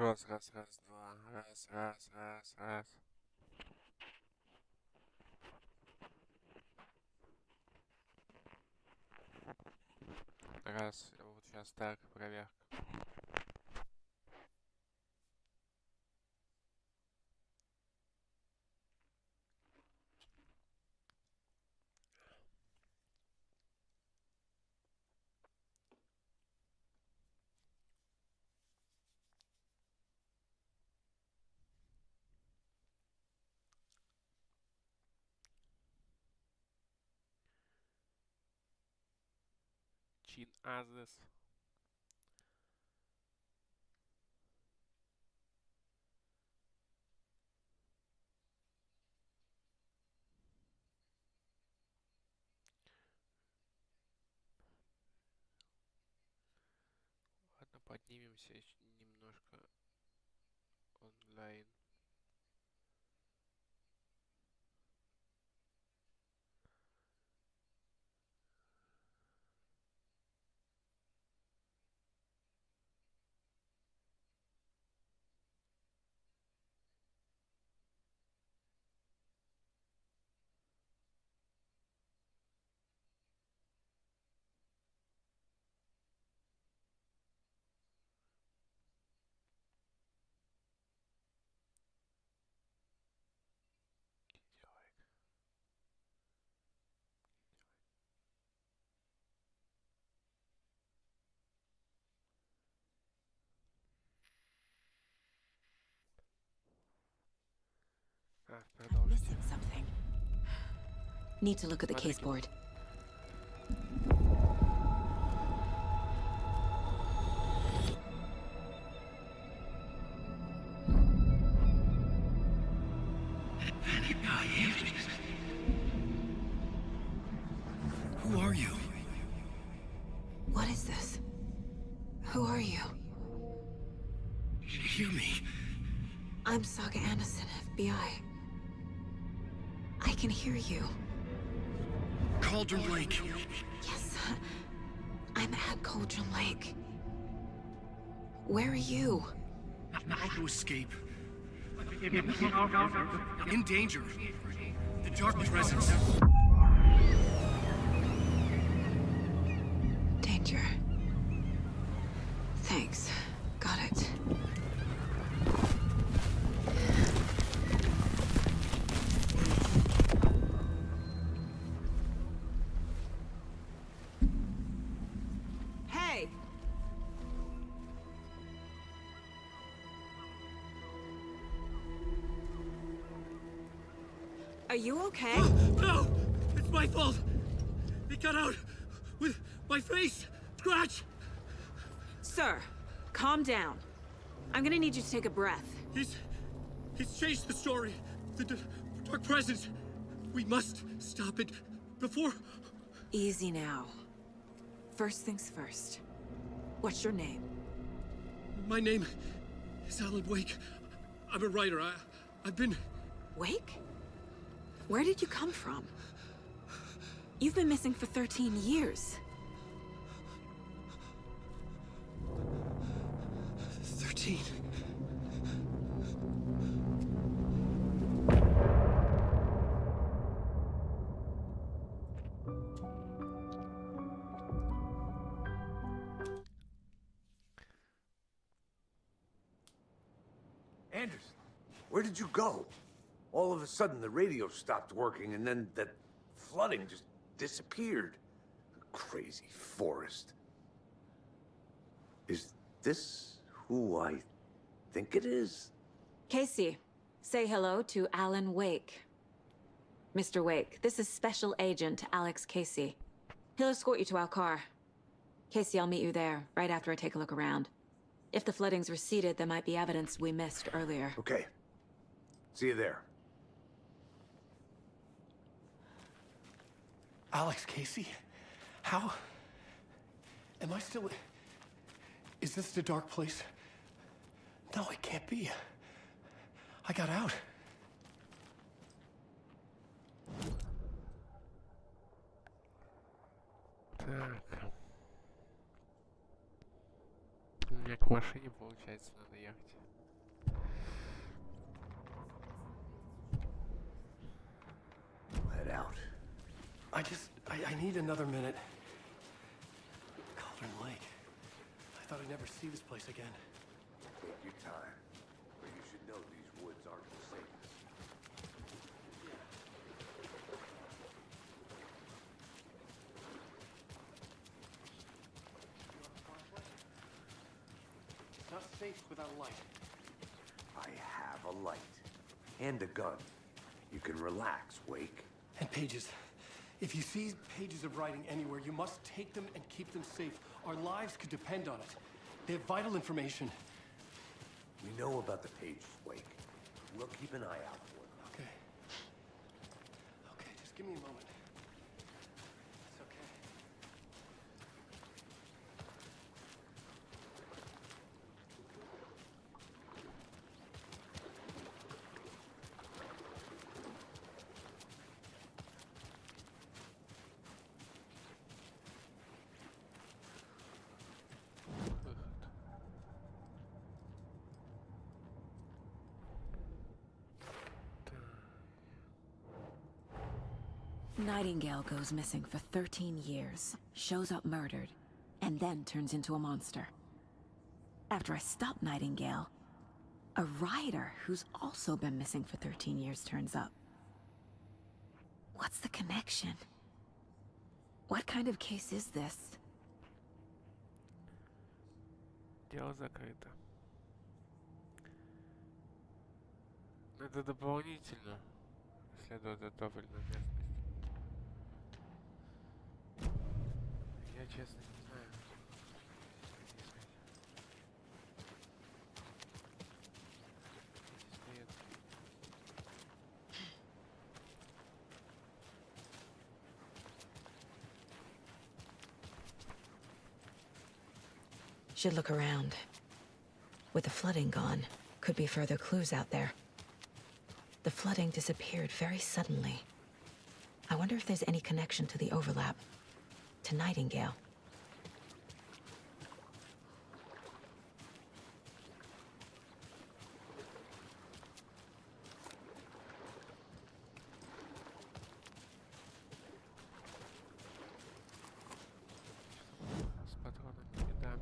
Раз, раз, раз, два. Раз, раз, раз, раз. Раз. Вот сейчас так, проверка. Чин Азес. Ладно, поднимемся немножко онлайн. I'm Продолжите. missing something. Need to look at the case board. Who are you? What is this? Who are you? Hear me. I'm Saga Anderson, FBI. I can hear you. Cauldron Lake. Yes, I'm at Cauldron Lake. Where are you? How to escape. In danger. The dark presence. Danger. Thanks. Got it. Hey! Are you okay? No! It's my fault! It got out with my face! Scratch! Sir, calm down. I'm gonna need you to take a breath. He's changed the story. The dark presence. We must stop it before... Easy now. First things first. What's your name? My name is Alan Wake. I'm a writer. I've been... Wake? Where did you come from? You've been missing for 13 years. 13. Anderson, where did you go? All of a sudden, the radio stopped working, and then that flooding just disappeared. Crazy forest. Is this who I think it is? Casey, say hello to Alan Wake. Mr. Wake, this is Special Agent Alex Casey. He'll escort you to our car. Casey, I'll meet you there, right after I take a look around. If the flooding's receded, there might be evidence we missed earlier. Okay. See you there. Alex Casey? How? Am I still... Is this the dark place? No, it can't be. I got out. Так. У меня к машине, получается, надо ехать. I need another minute. Cauldron Lake. I thought I'd never see this place again. Take your time. But you should know these woods aren't the safest. It's not safe without a light. I have a light. And a gun. You can relax, Wake. And pages. If you see pages of writing anywhere, you must take them and keep them safe. Our lives could depend on it. They have vital information. We know about the pages, Wake. We'll keep an eye out for them. Okay. Okay, just give me a moment. It's okay. Nightingale goes missing for 13 years, shows up murdered, and then turns into a monster. After I stop Nightingale, a writer who's also been missing for 13 years turns up. What's the connection? What kind of case is this? Дело закрыто. Это дополнительно исследовать затопленную местность. Я честно не знаю. Здесь стоит. Should look around. With the flooding gone, could be further clues out there. The flooding disappeared very suddenly. I wonder if there's any connection to the overlap. To Nightingale. С патронами, да.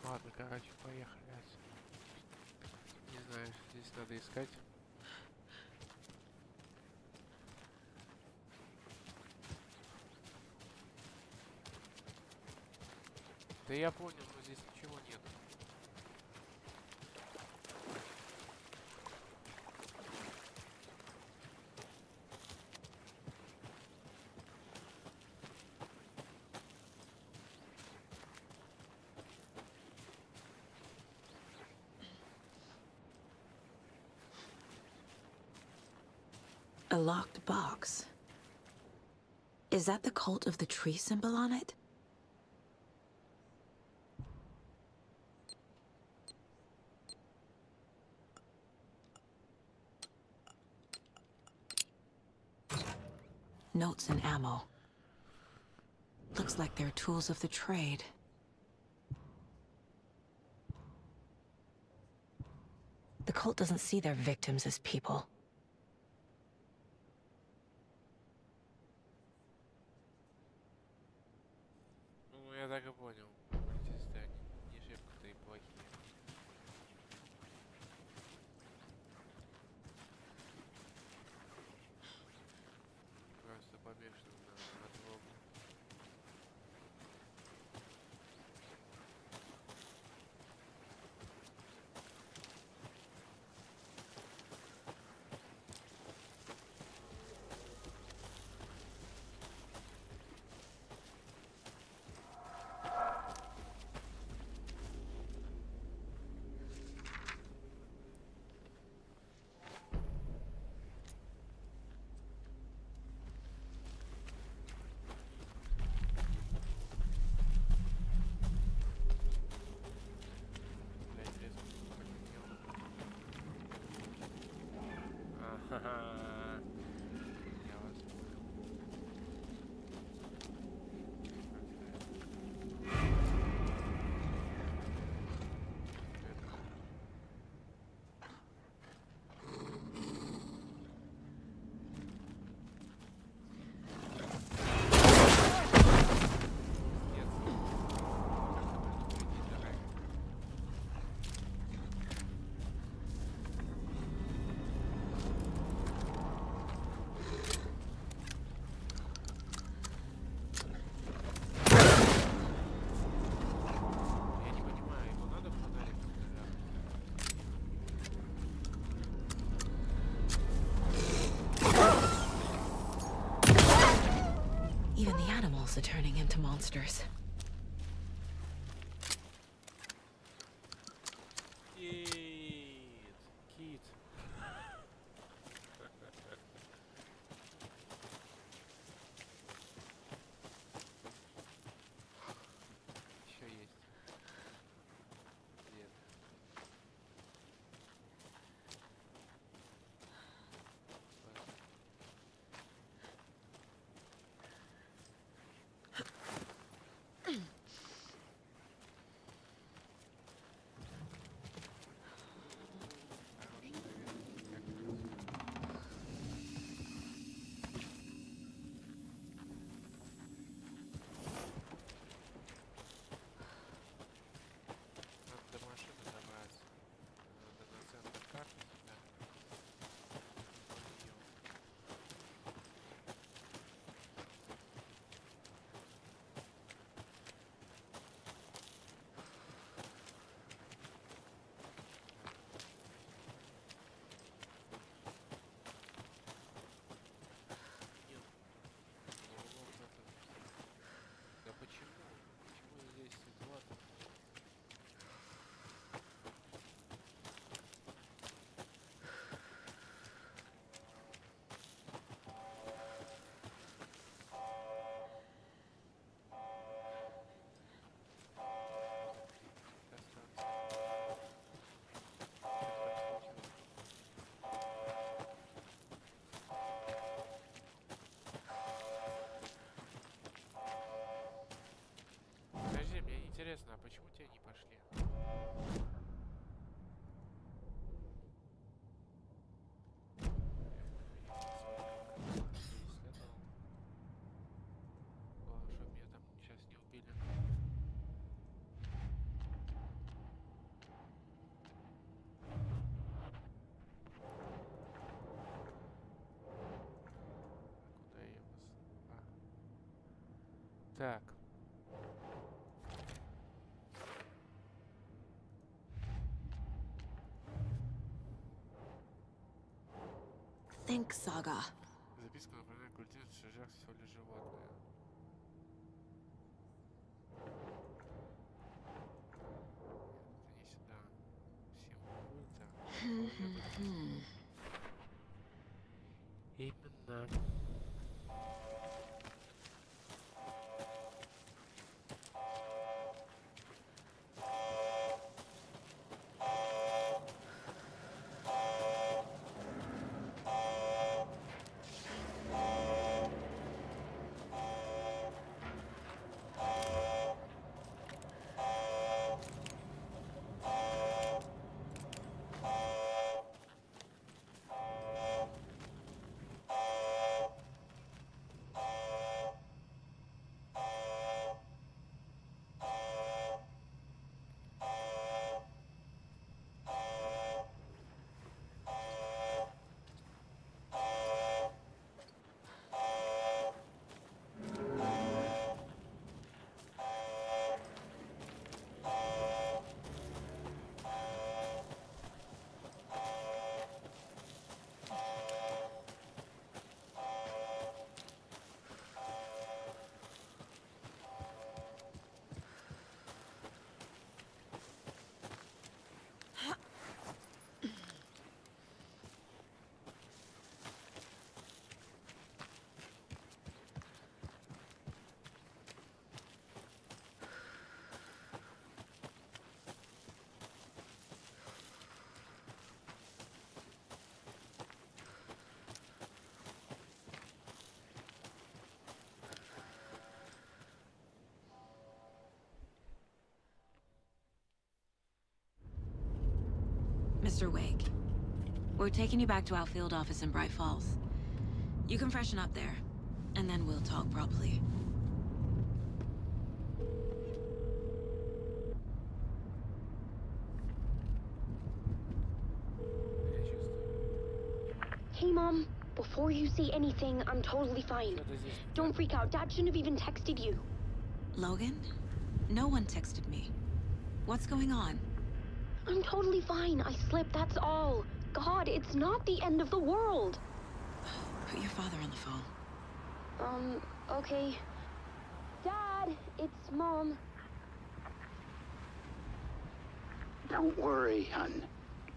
Ладно, короче, поехали отсюда. Не знаю, что здесь надо искать. Да я понял, но здесь ничего нет. A locked box. Is that the cult of the tree symbol on it? Notes and ammo. Looks like they're tools of the trade. The cult doesn't see their victims as people. Ну, я так и понял. Эти здания не шибко-то и плохие. Просто помешан на отлому. Animals are turning into monsters. Кит. Еще есть. Нет. Надо до машины добраться. Надо на центр карты сюда. Её. Нет. Ну, вот это. Да почему? Почему здесь ситуация? Подожди, мне интересно, а почему те не пошли? Исследовал. Главное, чтобы меня там сейчас не убили. Куда я вас? Так. Think, Saga. Записка напоминает культиву в шажах всего лишь животное. Это не сюда. Всем культа. Именно. Mr. Wake, we're taking you back to our field office in Bright Falls. You can freshen up there, and then we'll talk properly. Я чувствую. Hey, Mom. Before you say anything, I'm totally fine. Что-то здесь. Don't freak out. Dad shouldn't have even texted you. Logan? No one texted me. What's going on? I'm totally fine. I slipped, that's all. God, it's not the end of the world. Put your father on the phone. Okay. Mom. Don't worry, hon.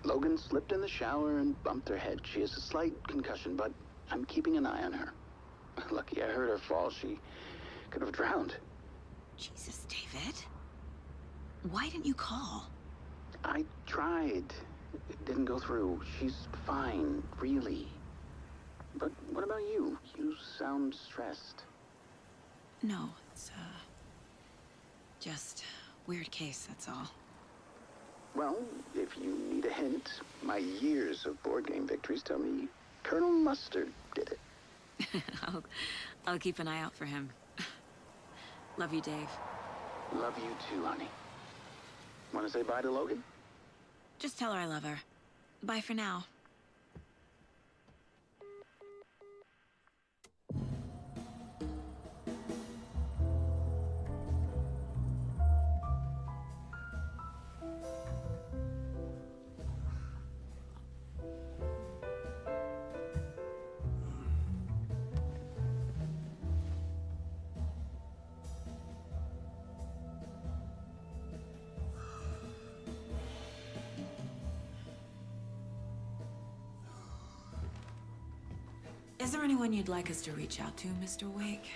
Logan slipped in the shower and bumped her head. She has a slight concussion, but I'm keeping an eye on her. Lucky I heard her fall. She could have drowned. Jesus, David. Why didn't you call? I tried. It didn't go through. She's fine, really. But what about you? You sound stressed. No, it's, just weird case, that's all. Well, if you need a hint, my years of board game victories tell me Colonel Mustard did it. I'll keep an eye out for him. Love you, Dave. Love you too, honey. Want to say bye to Logan? Just tell her I love her. Bye for now. Is there anyone you'd like us to reach out to, Mr. Wake?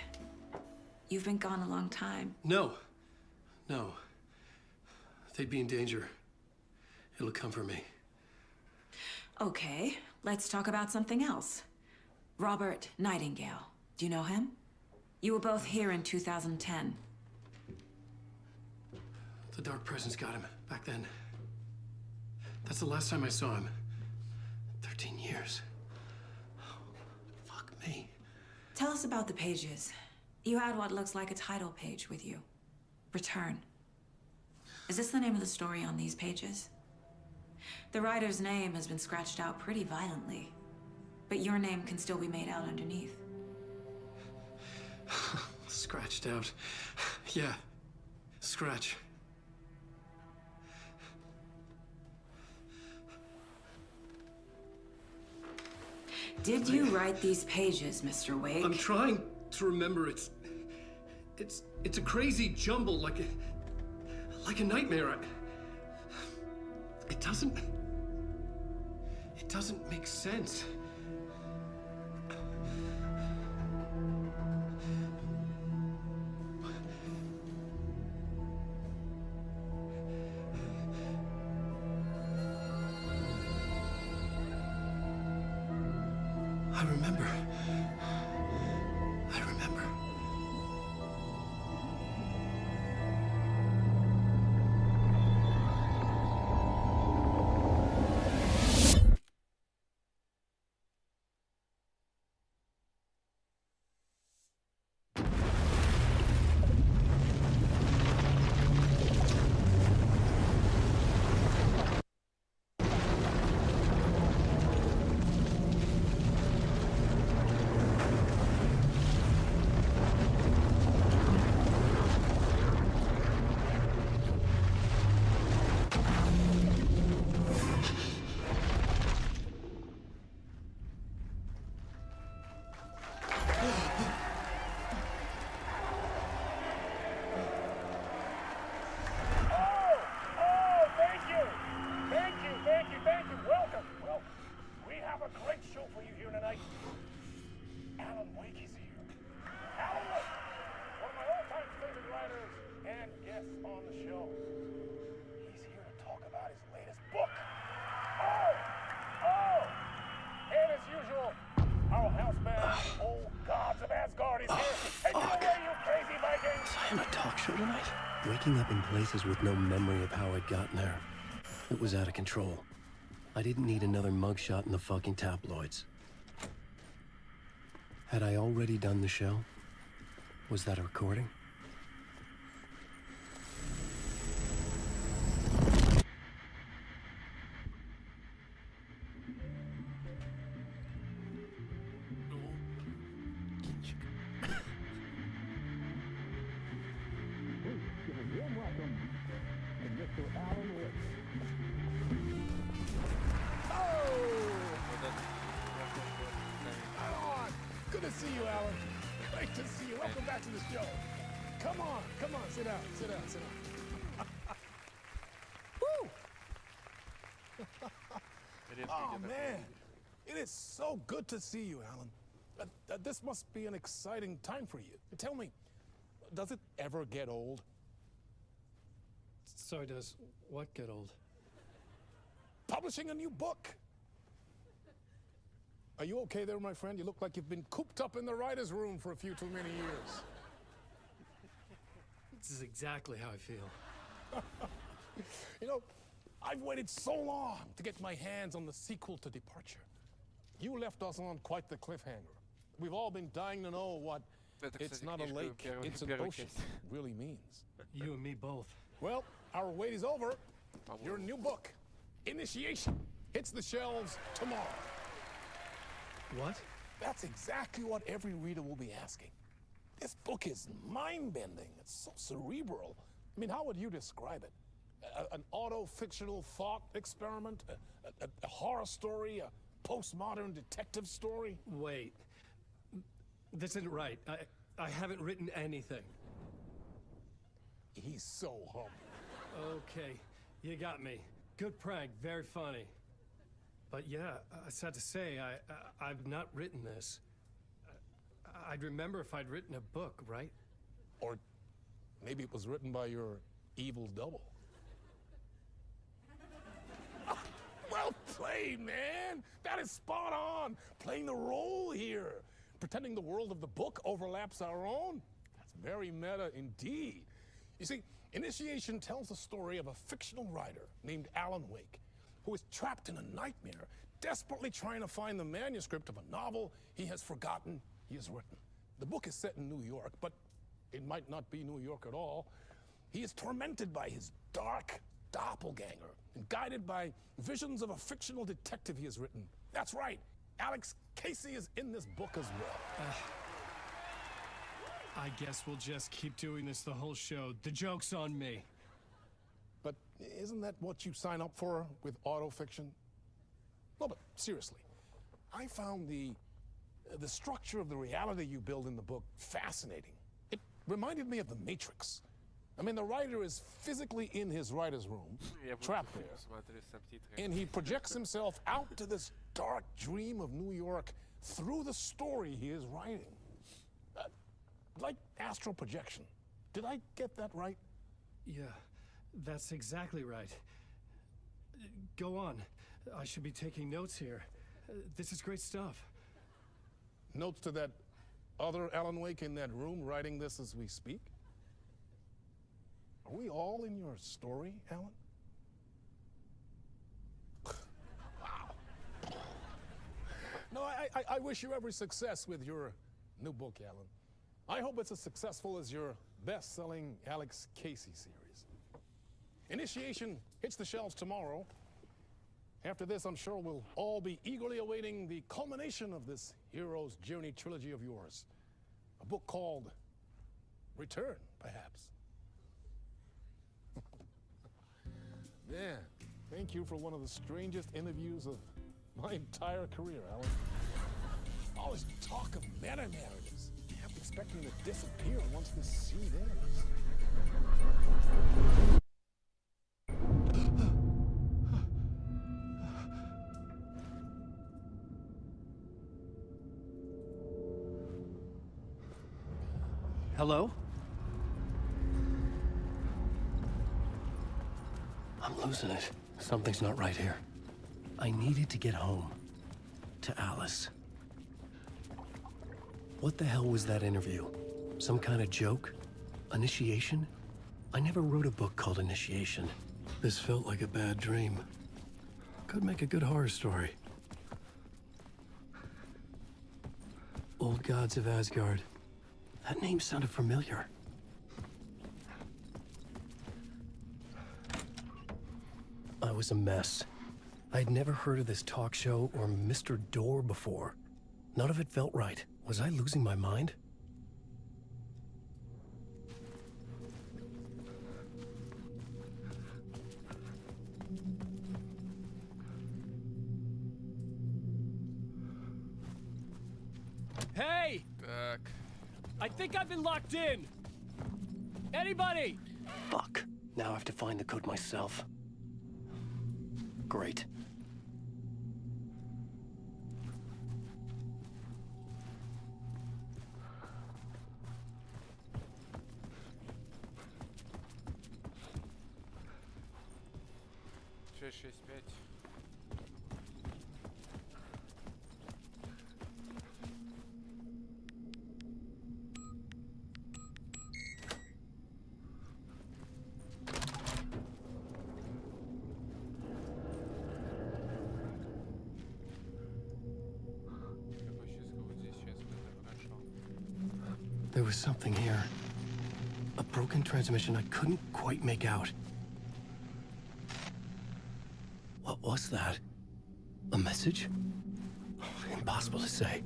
You've been gone a long time. No. No. They'd be in danger. It'll come for me. Okay, let's talk about something else. Robert Nightingale. Do you know him? You were both here in 2010. The Dark Presence got him back then. That's the last time I saw him. 13 years. Fuck me. Tell us about the pages. You had what looks like a title page with you. Return. Is this the name of the story on these pages? The writer's name has been scratched out pretty violently, but your name can still be made out underneath. Scratched out. Yeah. Scratch. Did you write these pages, Mr. Wake? I'm trying to remember. It's a crazy jumble, like a nightmare. It doesn't make sense. I remember. Waking up in places with no memory of how I'd gotten there. It was out of control. I didn't need another mugshot in the fucking tabloids. Had I already done the show? Was that a recording? Good to see you, Alan. Great to see you. Welcome back to the show. Come on, sit down. Woo! Oh, man. It is so good to see you, Alan. This must be an exciting time for you. Tell me, does it ever get old? So does what get old? Publishing a new book. Are you okay there, my friend? You look like you've been cooped up in the writer's room for a few too many years. This is exactly how I feel. You know, I've waited so long to get my hands on the sequel to Departure. You left us on quite the cliffhanger. We've all been dying to know what "it's not a lake, it's an ocean" really means. You and me both. Well, our wait is over. Your new book, Initiation, hits the shelves tomorrow. What? That's exactly what every reader will be asking. This book is mind-bending. It's so cerebral. I mean, how would you describe it? An auto-fictional thought experiment? A horror story? A postmodern detective story? Wait. This isn't right. I haven't written anything. He's so humble. Okay, you got me. Good prank, very funny. But yeah, sad to say, I've not written this. I'd remember if I'd written a book, right? Or maybe it was written by your evil double. Well played, man! That is spot on! Playing the role here. Pretending the world of the book overlaps our own. That's very meta indeed. You see, Initiation tells the story of a fictional writer named Alan Wake, who is trapped in a nightmare, desperately trying to find the manuscript of a novel he has forgotten he has written. The book is set in New York, but it might not be New York at all. He is tormented by his dark doppelganger and guided by visions of a fictional detective he has written. That's right, Alex Casey is in this book as well. I guess we'll just keep doing this the whole show. The joke's on me. But isn't that what you sign up for with autofiction? No, but seriously, I found the structure of the reality you build in the book fascinating. It reminded me of The Matrix. I mean, the writer is physically in his writer's room, trapped there, and he projects himself out to this dark dream of New York through the story he is writing. Like astral projection. Did I get that right? Yeah, that's exactly right. Go on. I should be taking notes here. This is great stuff. Notes to that other Alan Wake in that room writing this as we speak? Are we all in your story, Alan? Wow. No, I wish you every success with your new book, Alan. I hope it's as successful as your best-selling Alex Casey series. Initiation hits the shelves tomorrow. After this, I'm sure we'll all be eagerly awaiting the culmination of this hero's journey trilogy of yours. A book called Return, perhaps. Yeah, thank you for one of the strangest interviews of my entire career, Alan. All this talk of meta-narratives. I'm expecting to disappear once this scene ends. Hello? I'm losing it. Something's not right here. I needed to get home. To Alice. What the hell was that interview? Some kind of joke? Initiation? I never wrote a book called Initiation. This felt like a bad dream. Could make a good horror story. Old Gods of Asgard. That name sounded familiar. I was a mess. I'd never heard of this talk show or Mr. Door before. None of it felt right. Was I losing my mind? Hey! Так. I think I've been locked in! Anybody? Fuck. Now I have to find the code myself. Great. Шесть, шесть, пять. There was something here. A broken transmission I couldn't quite make out. What was that? A message? Impossible to say.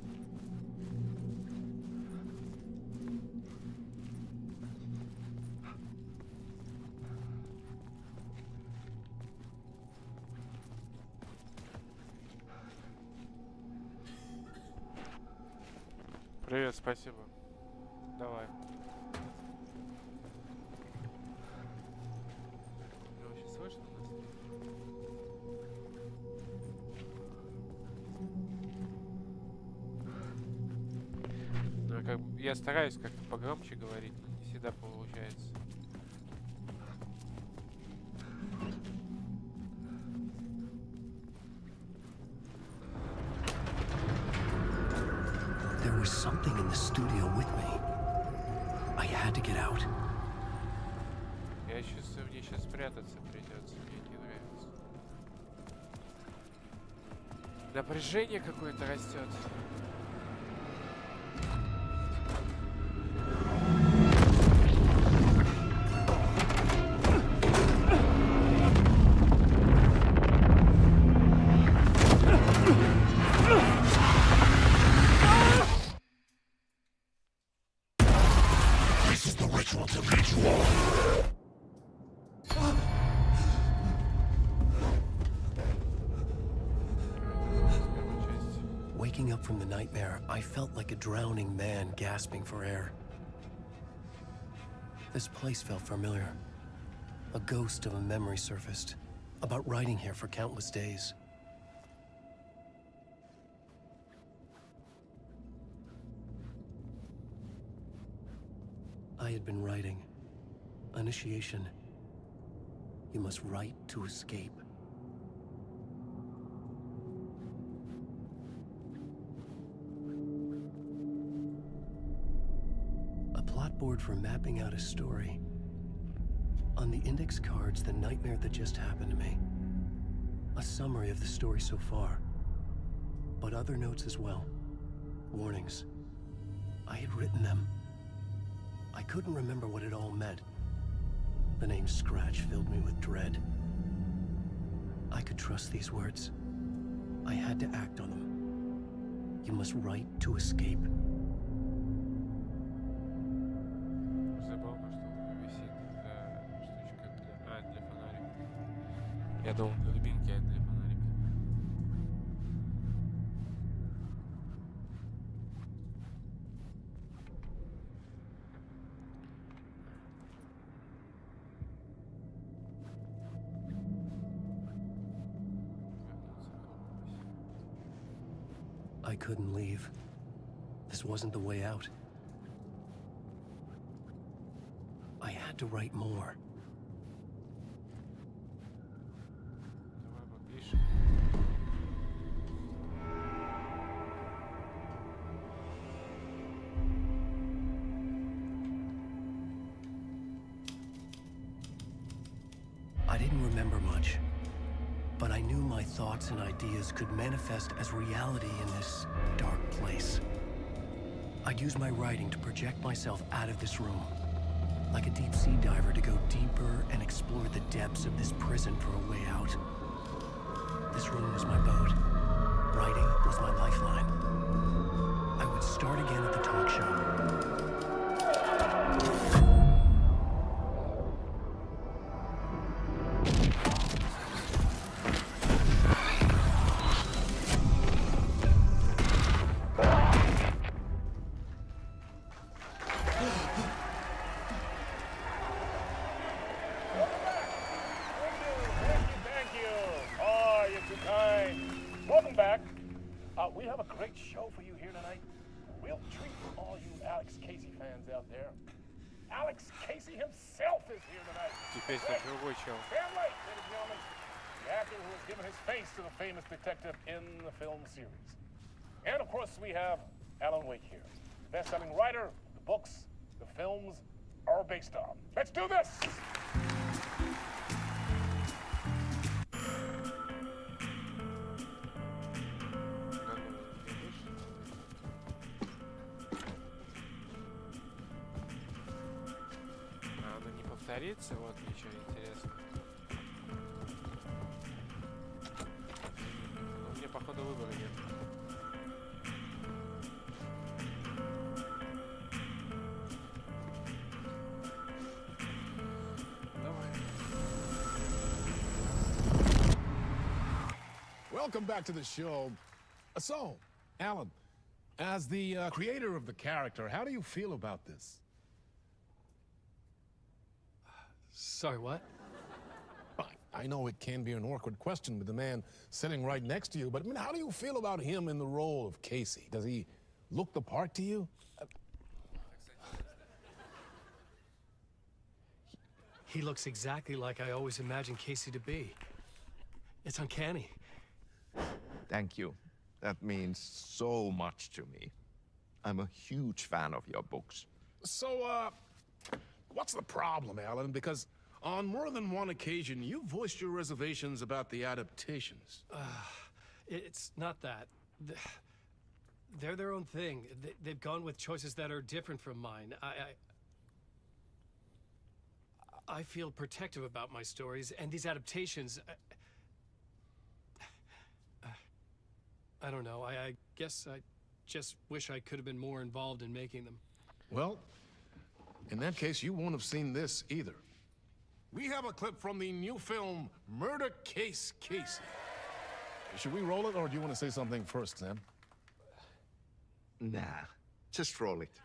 Привет, спасибо. Давай. Ты вообще слышно нас? Ну, как бы я стараюсь как-то погромче говорить, но не всегда получается. There was something in the studio with me. I had to get out. Я чувствую, мне сейчас спрятаться придется, мне не нравится. Напряжение какое-то растет. Waking up from the nightmare, I felt like a drowning man gasping for air. This place felt familiar. A ghost of a memory surfaced, about riding here for countless days. I had been writing. Initiation. You must write to escape. A plot board for mapping out a story. On the index cards, the nightmare that just happened to me. A summary of the story so far. But other notes as well. Warnings. I had written them. I couldn't remember what it all meant. The name Scratch filled me with dread. I could trust these words. I had to act on them. You must write to escape. Забавно, что у меня висит штучка для фонарика. Я думал, для любимки, а для фонарика. I couldn't leave. This wasn't the way out. I had to write more. Давай попишем. I didn't remember much, but I knew my thoughts and ideas could manifest as reality in this dark place. I'd use my writing to project myself out of this room, like a deep-sea diver to go deeper and explore the depths of this prison for a way out. This room was my boat. Writing was my lifeline. I would start again at the talk show. Casey himself is here tonight. Теперь это другой чел. Sam Lake, ladies and gentlemen, the actor who has given his face to the famous detective in the film series. And of course, we have Alan Wake here, best-selling writer. The books, the films are based on. Let's do this. Она не повторится, вот ничего интересного. Ну, мне, походу, выбора нет. Welcome back to the show. So, Alan, as the creator of the character, how do you feel about this? Sorry, what? I know it can be an awkward question with the man sitting right next to you, but I mean, how do you feel about him in the role of Casey? Does he look the part to you? He looks exactly like I always imagined Casey to be. It's uncanny. Thank you. That means so much to me. I'm a huge fan of your books. So, what's the problem, Alan? Because on more than one occasion, you voiced your reservations about the adaptations. It's not that. They're their own thing. They've gone with choices that are different from mine. I feel protective about my stories, and these adaptations... I don't know. I guess I just wish I could have been more involved in making them. Well, in that case, you won't have seen this either. We have a clip from the new film, Murder Case Casey. Should we roll it, or do you want to say something first, Sam? Nah, just roll it.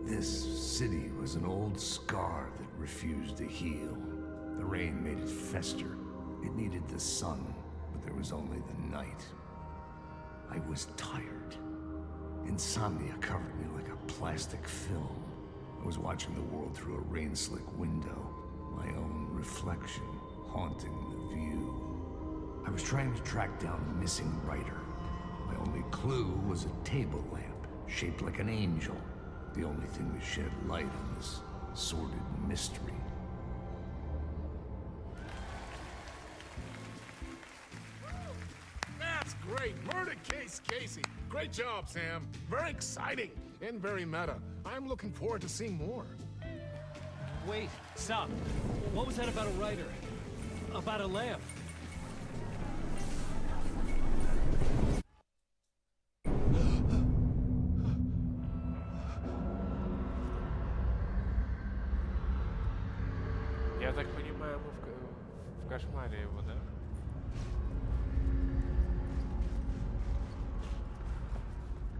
This city was an old scar that refused to heal. The rain made it fester. It needed the sun, but there was only the night. I was tired. Insomnia covered me like a plastic film. I was watching the world through a rain-slick window, my own reflection haunting the view. I was trying to track down a missing writer. My only clue was a table lamp, shaped like an angel. The only thing that shed light on this sordid mystery. That's great! Murder Case Casey! Great job, Sam. Very exciting and very meta. I'm looking forward to seeing more. Wait, stop. What was that about a writer? About a lamp? Я так понимаю, мы в кошмаре его, да?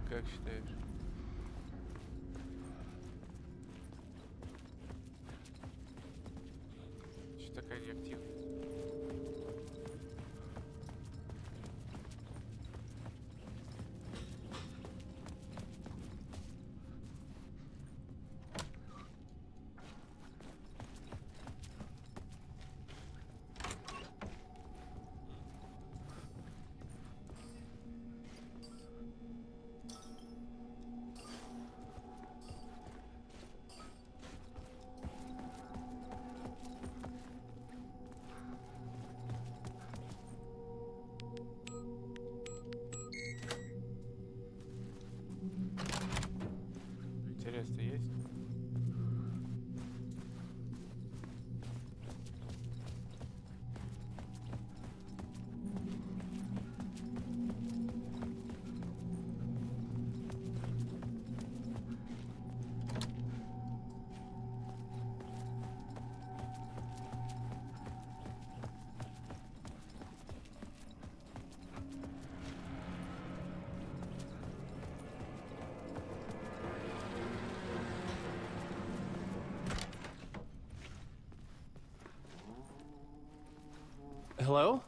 Как считаешь? Что такая неактивная? Интерес-то есть? Hello?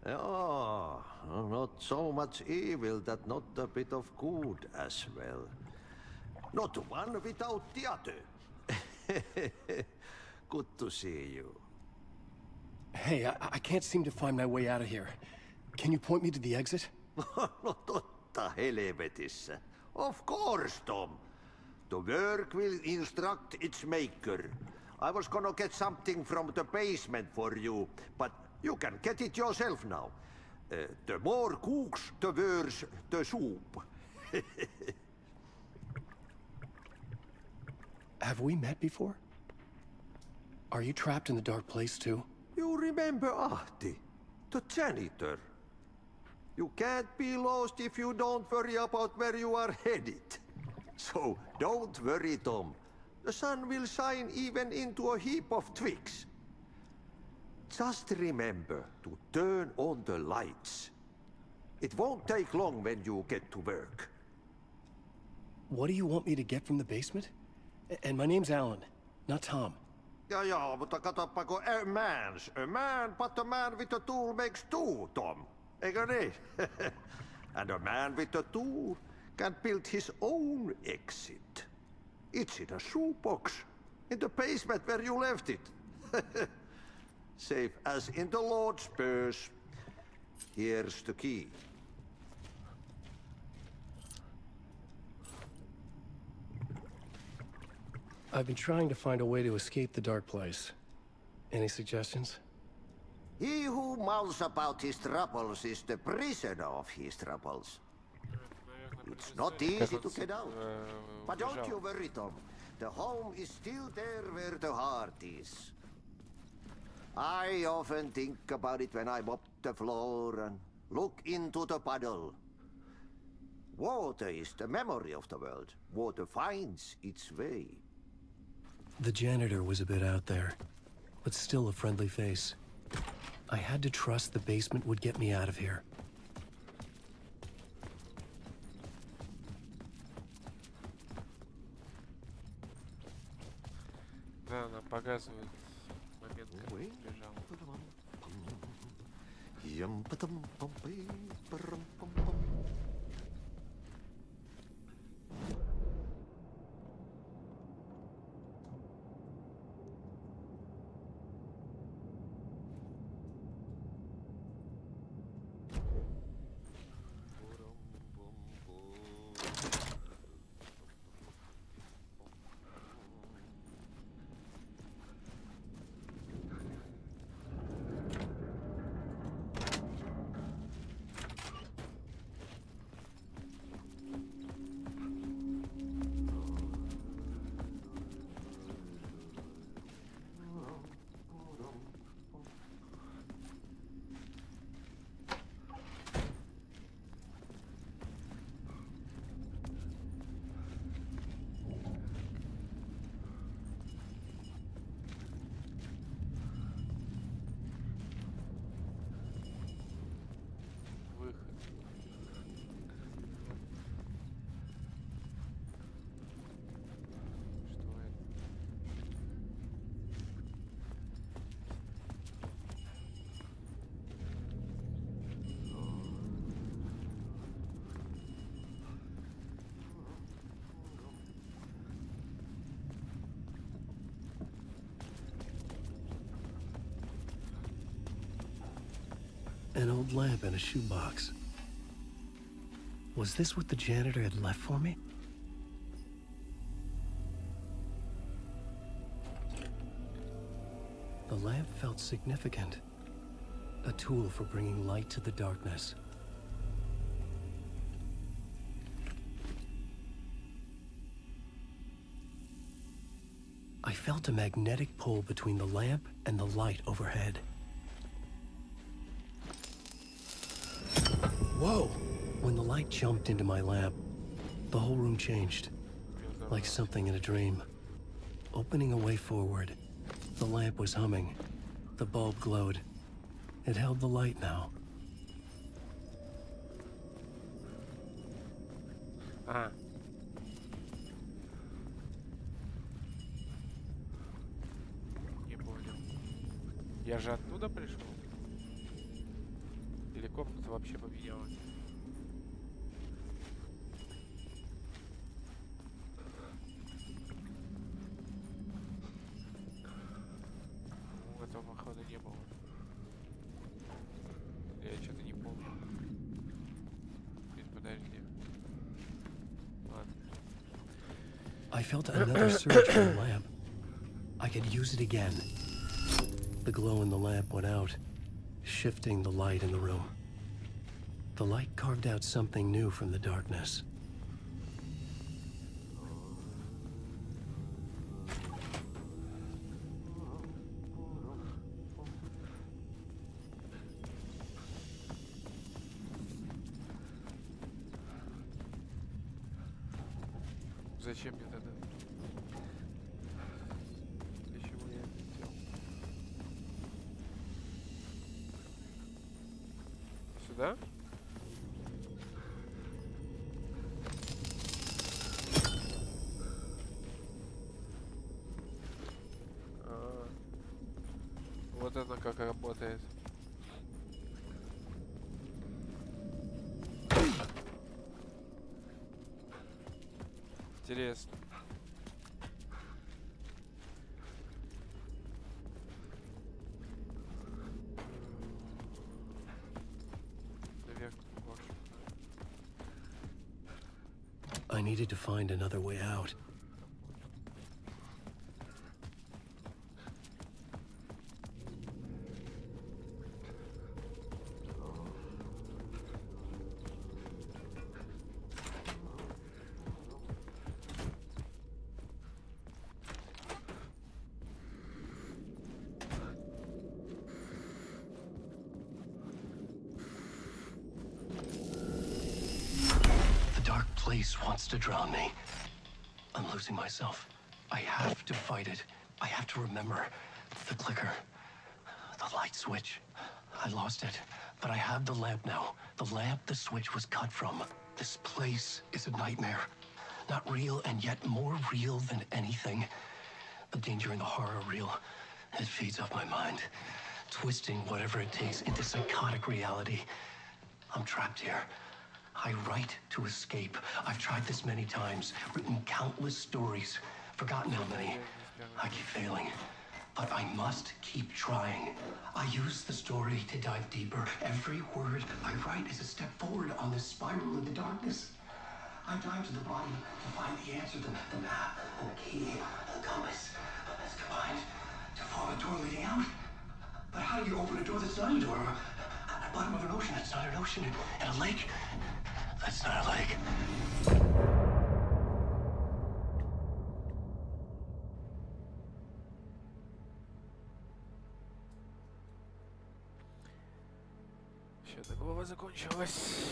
Oh, not so much evil that not a bit of good as well. Not one without the other. Good to see you. Hey, I can't seem to find my way out of here. Can you point me to the exit? No totta helvetissä. Of course, Tom. The work will instruct its maker. I was gonna get something from the basement for you, but you can get it yourself now. The more cooks, the worse the soup. Have we met before? Are you trapped in the dark place too? You remember Ahti, the janitor. You can't be lost if you don't worry about where you are headed. So don't worry, Tom. The sun will shine even into a heap of twigs. Just remember to turn on the lights. It won't take long when you get to work. What do you want me to get from the basement? And my name's Alan, not Tom. Ja, mutta katsoppa, a man, but a man with a tool makes two, Tom. Eikö niin? And a man with a tool can build his own exit. It's in a shoebox, in the basement where you left it. Safe as in the Lord's purse. Here's the key. I've been trying to find a way to escape the dark place. Any suggestions? He who mouths about his troubles is the prisoner of his troubles. It's not easy to get out. But don't you worry, Tom. The home is still there where the heart is. I often think about it when I mop the floor and look into the puddle. Water is the memory of the world. Water finds its way. The janitor was a bit out there, but still a friendly face. I had to trust the basement would get me out of here. Да, она показывает момент, когда он бежал. An old lamp in a shoebox. Was this what the janitor had left for me? The lamp felt significant. A tool for bringing light to the darkness. I felt a magnetic pull between the lamp and the light overhead. Whoa! When the light jumped into my lamp, the whole room changed. Like something in a dream. Opening a way forward, the lamp was humming. The bulb glowed. It held the light now. Ага. Не понял. Я же оттуда пришел? комната вообще поменялась. Этого походу не было. Я что-то не помню. Блин, подожди. Ладно. I felt another surge from the lamp. I could use it again. The glow in the lamp went out, shifting the light in the room. The light carved out something new from the darkness. Зачем мне тогда? Для чего я это сделал? Сюда? Вот это как работает. Интересно. Наверх больше. I needed to find another way out. Place wants to drown me. I'm losing myself. I have to fight it. I have to remember the clicker, the light switch. I lost it, but I have the lamp now. The lamp the switch was cut from. This place is a nightmare. Not real, and yet more real than anything. The danger and the horror real. It feeds off my mind, twisting whatever it takes into psychotic reality. I'm trapped here. I write to escape. I've tried this many times, written countless stories, forgotten how many. I keep failing, but I must keep trying. I use the story to dive deeper. Every word I write is a step forward on this spiral in the darkness. I dive to the bottom to find the answer, the map, and the key, the compass. It's combined to form a door leading out. But how do you open a door that's not a door? At the bottom of an ocean, that's not an ocean. And a lake, that's not a lake. Что-то глава закончилась.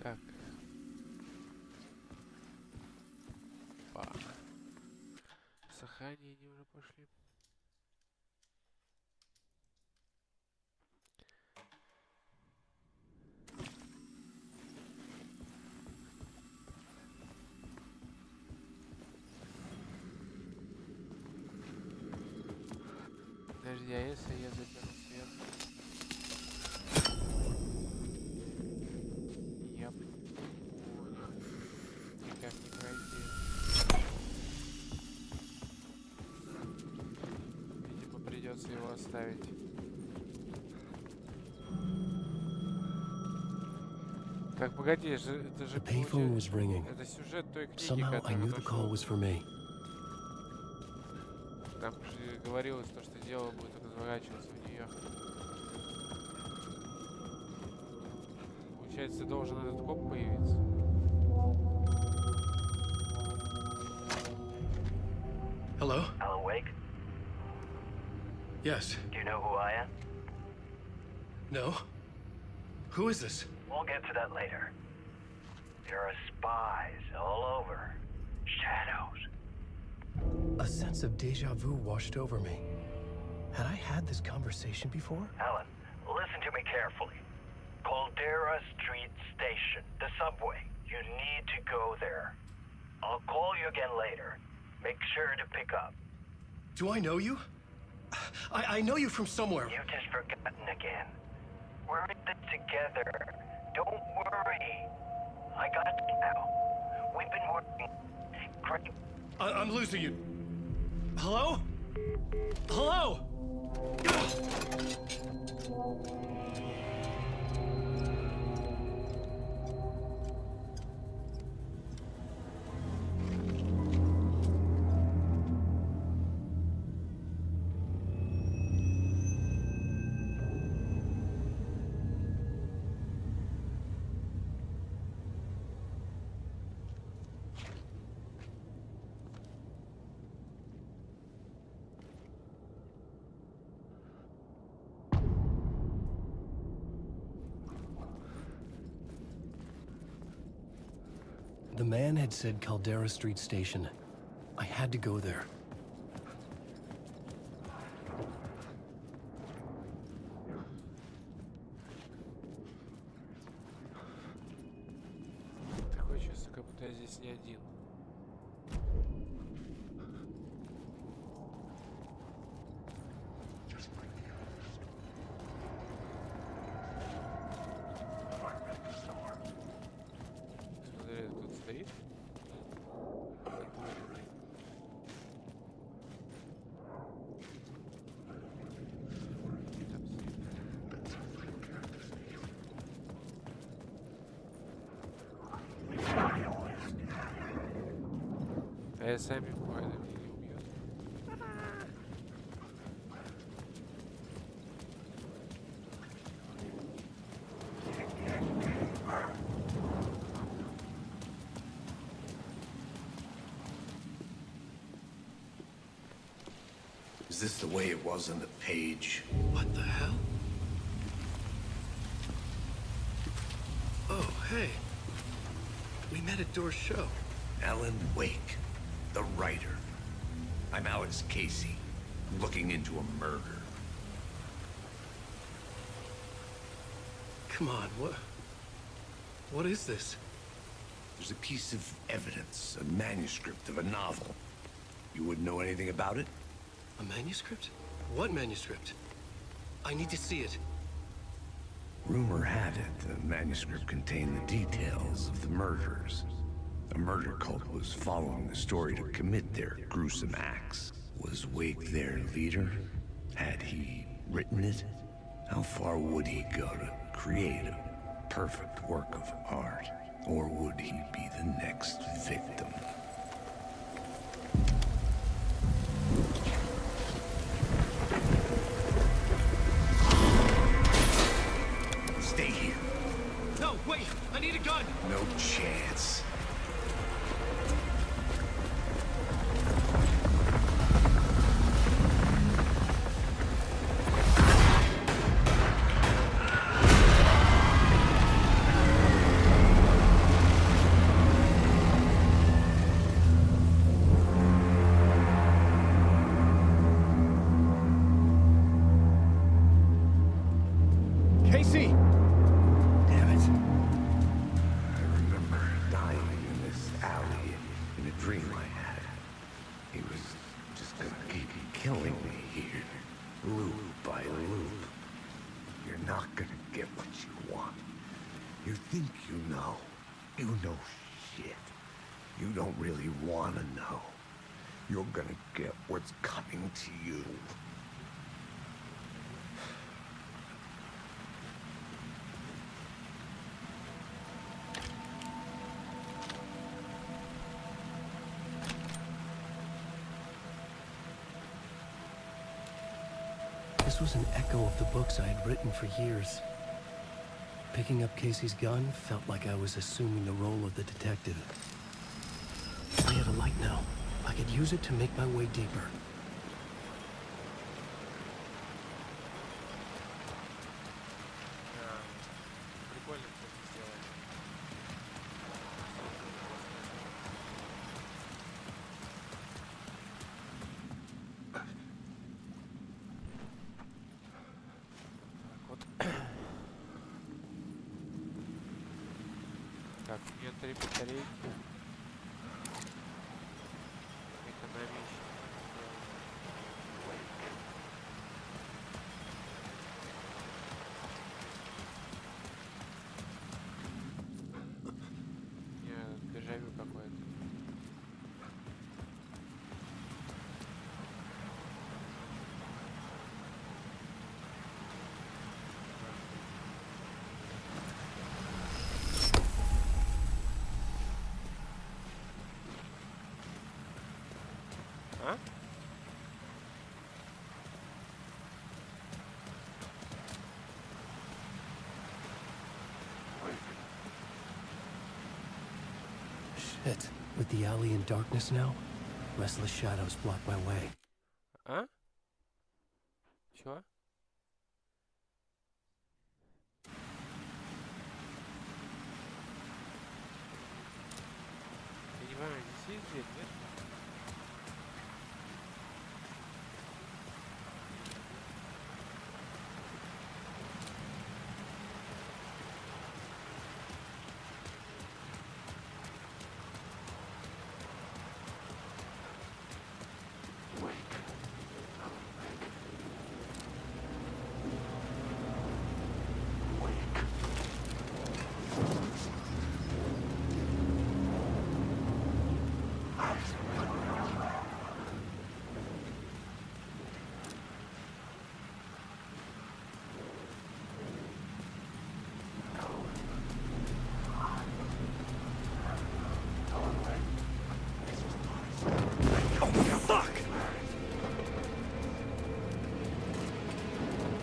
Так. Сохранение уже пошли. Подожди, а если я заберу свет? Я бы понял. Никак не пройти. Видимо, придется его оставить. Так, погоди, это же это сюжет той книги, Somehow I knew the call was for me. Там же говорилось то, что дело будет разворачиваться в Нью-Йорк. Получается, должен этот коп появиться. Hello? Alan Wake? Yes. Do you know who I am? No? Who is this? We'll get to that later. There are spies all over. Shadows. A sense of deja vu washed over me. Had I had this conversation before? Alan, listen to me carefully. Caldera Street Station, the subway. You need to go there. I'll call you again later. Make sure to pick up. Do I know you? I know you from somewhere. You've just forgotten again. We're in this together. Don't worry. I got you now. We've been working. Great. I'm losing you. Hello? Hello? The man had said Caldera Street Station. I had to go there. Такое чувство, как будто я здесь не один. Смотри, тут стоит. А я сами буквально меня не убьет. Is this the way it was on the page? What the hell? Oh, hey. We met at Door's show. Alan Wake, the writer. I'm Alex Casey, looking into a murder. Come on, what is this? There's a piece of evidence, a manuscript of a novel. You wouldn't know anything about it? A manuscript? What manuscript? I need to see it. Rumor had it the manuscript contained the details of the murders. A murder cult was following the story to commit their gruesome acts. Was Wake their leader? Had he written it? How far would he go to create a perfect work of art? Or would he be the next victim? Stay here. No, wait! I need a gun! No chance. Casey! Damn it. I remember dying in this alley in a dream I had. He was just gonna keep killing me here, loop by loop. You're not gonna get what you want. You think you know. You know shit. You don't really wanna know. You're gonna get what's coming to you. This was an echo of the books I had written for years. Picking up Casey's gun felt like I was assuming the role of the detective. I had a light now. I could use it to make my way deeper. Прикольно, кстати, сделали. Так, у нее 3 батарейки. Это на pit. With the alley in darkness now, restless shadows block my way. А? Чё? Я не понимаю, не сидит здесь, нет?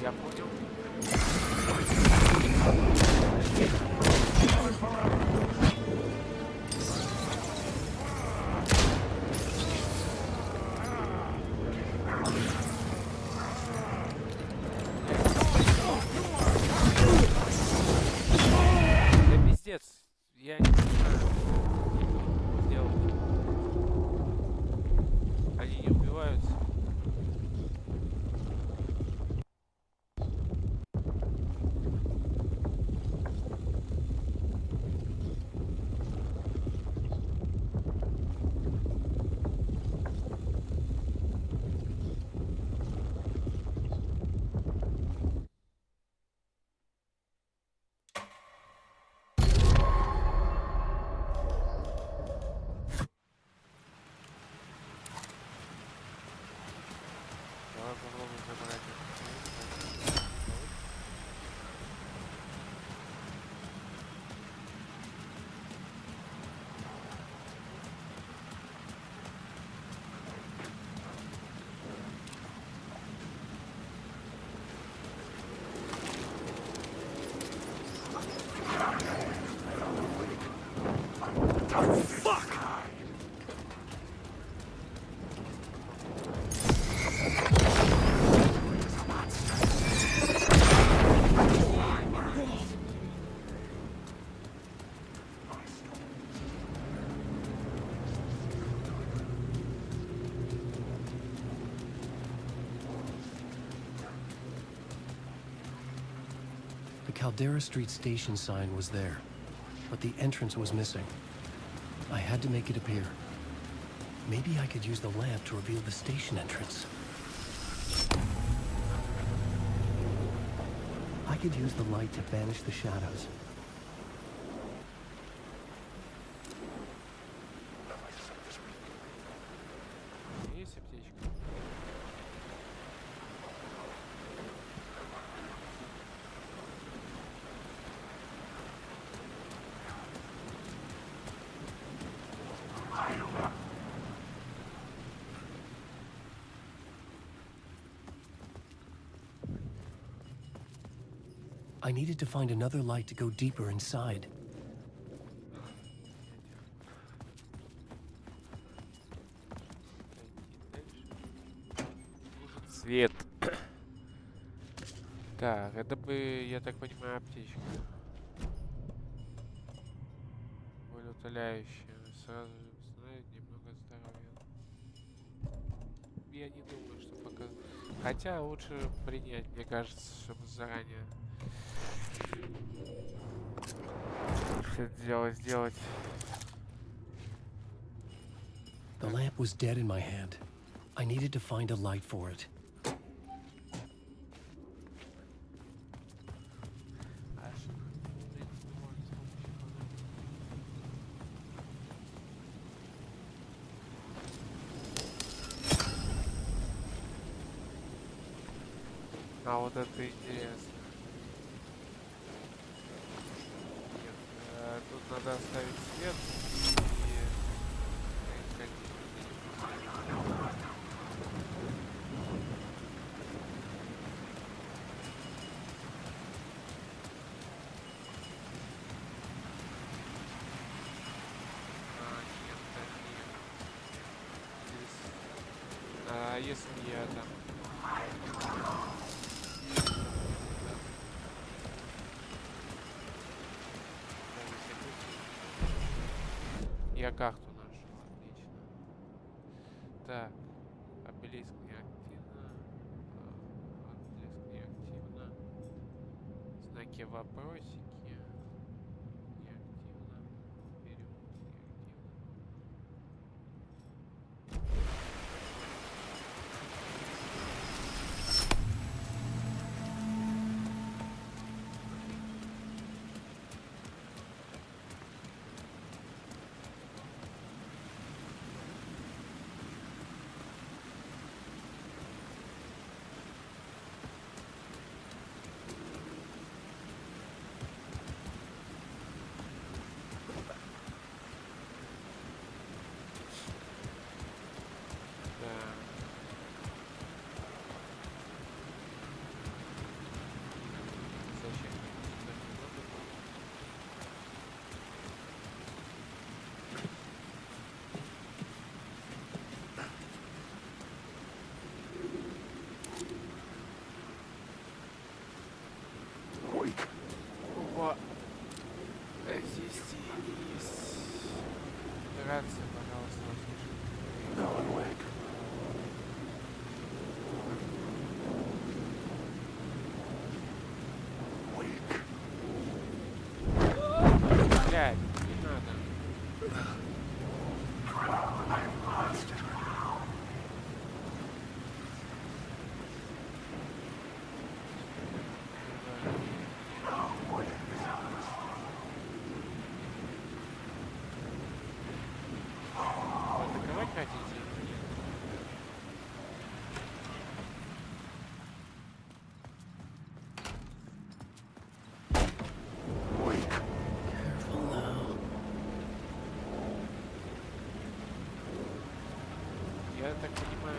Я понял. Да пиздец. Я не знаю, что делать. Они не убиваются. Давай попробуем забрать это. The Caldera Street station sign was there, but the entrance was missing. I had to make it appear. Maybe I could use the lamp to reveal the station entrance. I could use the light to banish the shadows. Есть аптечка? I needed to find another light to go deeper inside. Свет. Так, это бы, я так понимаю, аптечка. Боль утоляющая. Сразу же восстановит немного здоровья. Я не думаю, что пока... Хотя лучше принять, мне кажется, чтобы заранее все это дело сделать. The lamp was dead in my hand. I needed to find a light for it. А вот это интересно. Нет, тут надо оставить свет и если я там... Я карту нашел, отлично. Так, обелиск неактивно. Обелиск неактивно. Знаки вопросики. Неактивно. Берем неактивно. Опа. Здесь есть. Рация, пожалуйста, услышите. Блядь, не надо. Атаковать хотите? Я так понимаю,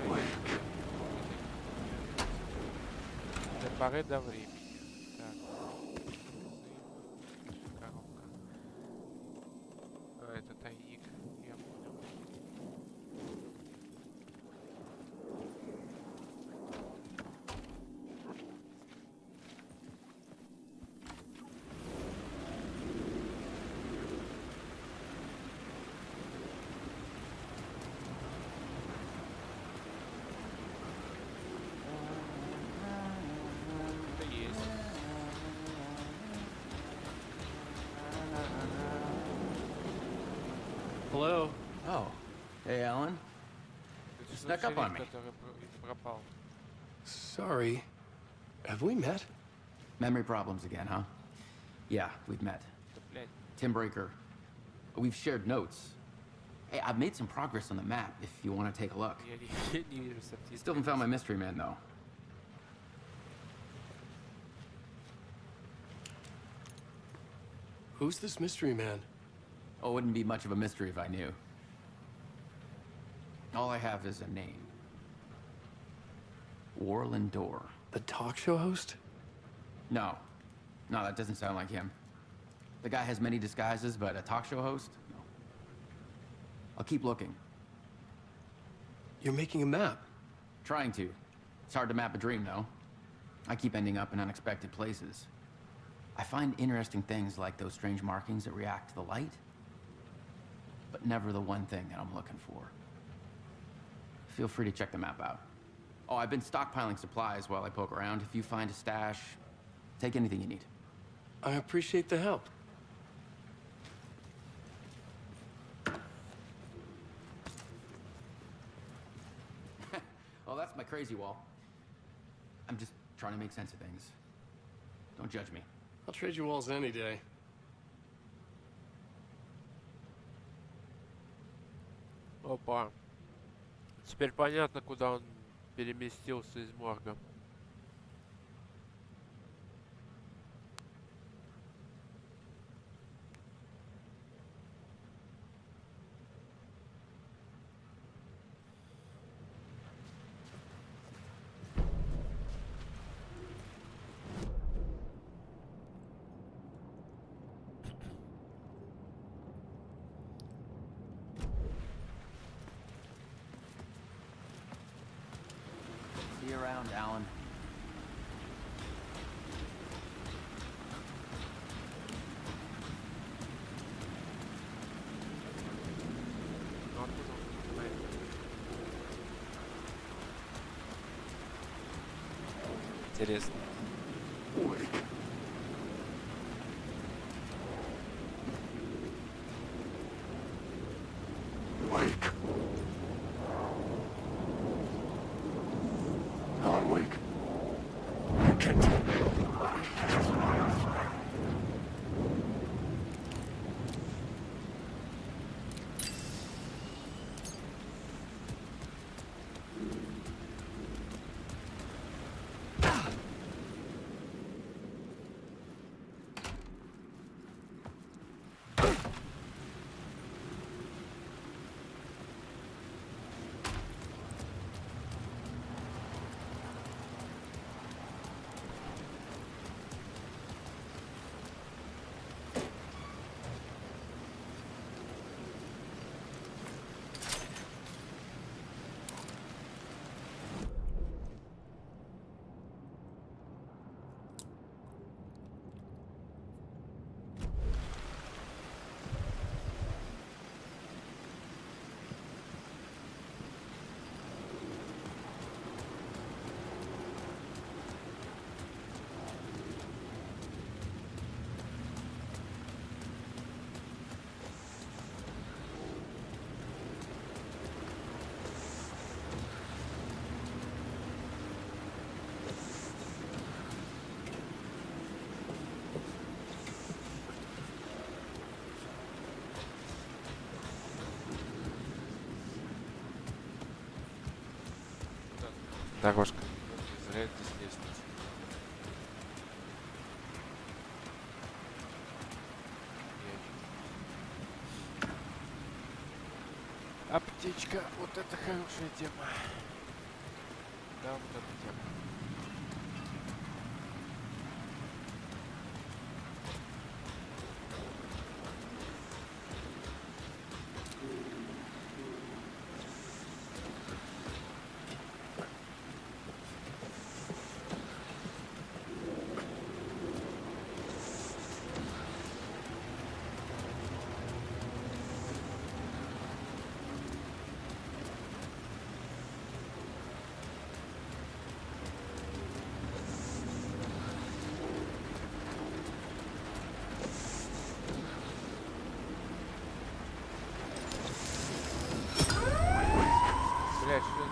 до поры до времени. Так. Коробка. А, это тайник. Я понял. Это есть. Hello. Oh. Hey, Alan. Это Snuck up on шериф, me. который пропал. Sorry. Have we met? Memory problems again, huh? Yeah, we've met. Да, блядь. Tim Breaker. We've shared notes. Hey, I've made some progress on the map if you want to take a look. Я не вижу субтитров. Still haven't found my mystery man, though. Who's this mystery man? Oh, it wouldn't be much of a mystery if I knew. All I have is a name. Warland Door. The talk show host? No. No, that doesn't sound like him. The guy has many disguises, but a talk show host? No. I'll keep looking. You're making a map. Trying to. It's hard to map a dream, though. I keep ending up in unexpected places. I find interesting things like those strange markings that react to the light, but never the one thing that I'm looking for. Feel free to check the map out. Oh, I've been stockpiling supplies while I poke around. If you find a stash, take anything you need. I appreciate the help. Oh, that's my crazy wall. I'm just trying to make sense of things. Don't judge me. I'll trade you walls any day. Опа. Теперь понятно, куда он переместился из морга. you around, Alan. Интересно. Дорожка. Зря здесь лестница. Аптечка. Вот это хорошая тема. Да, вот эта тема.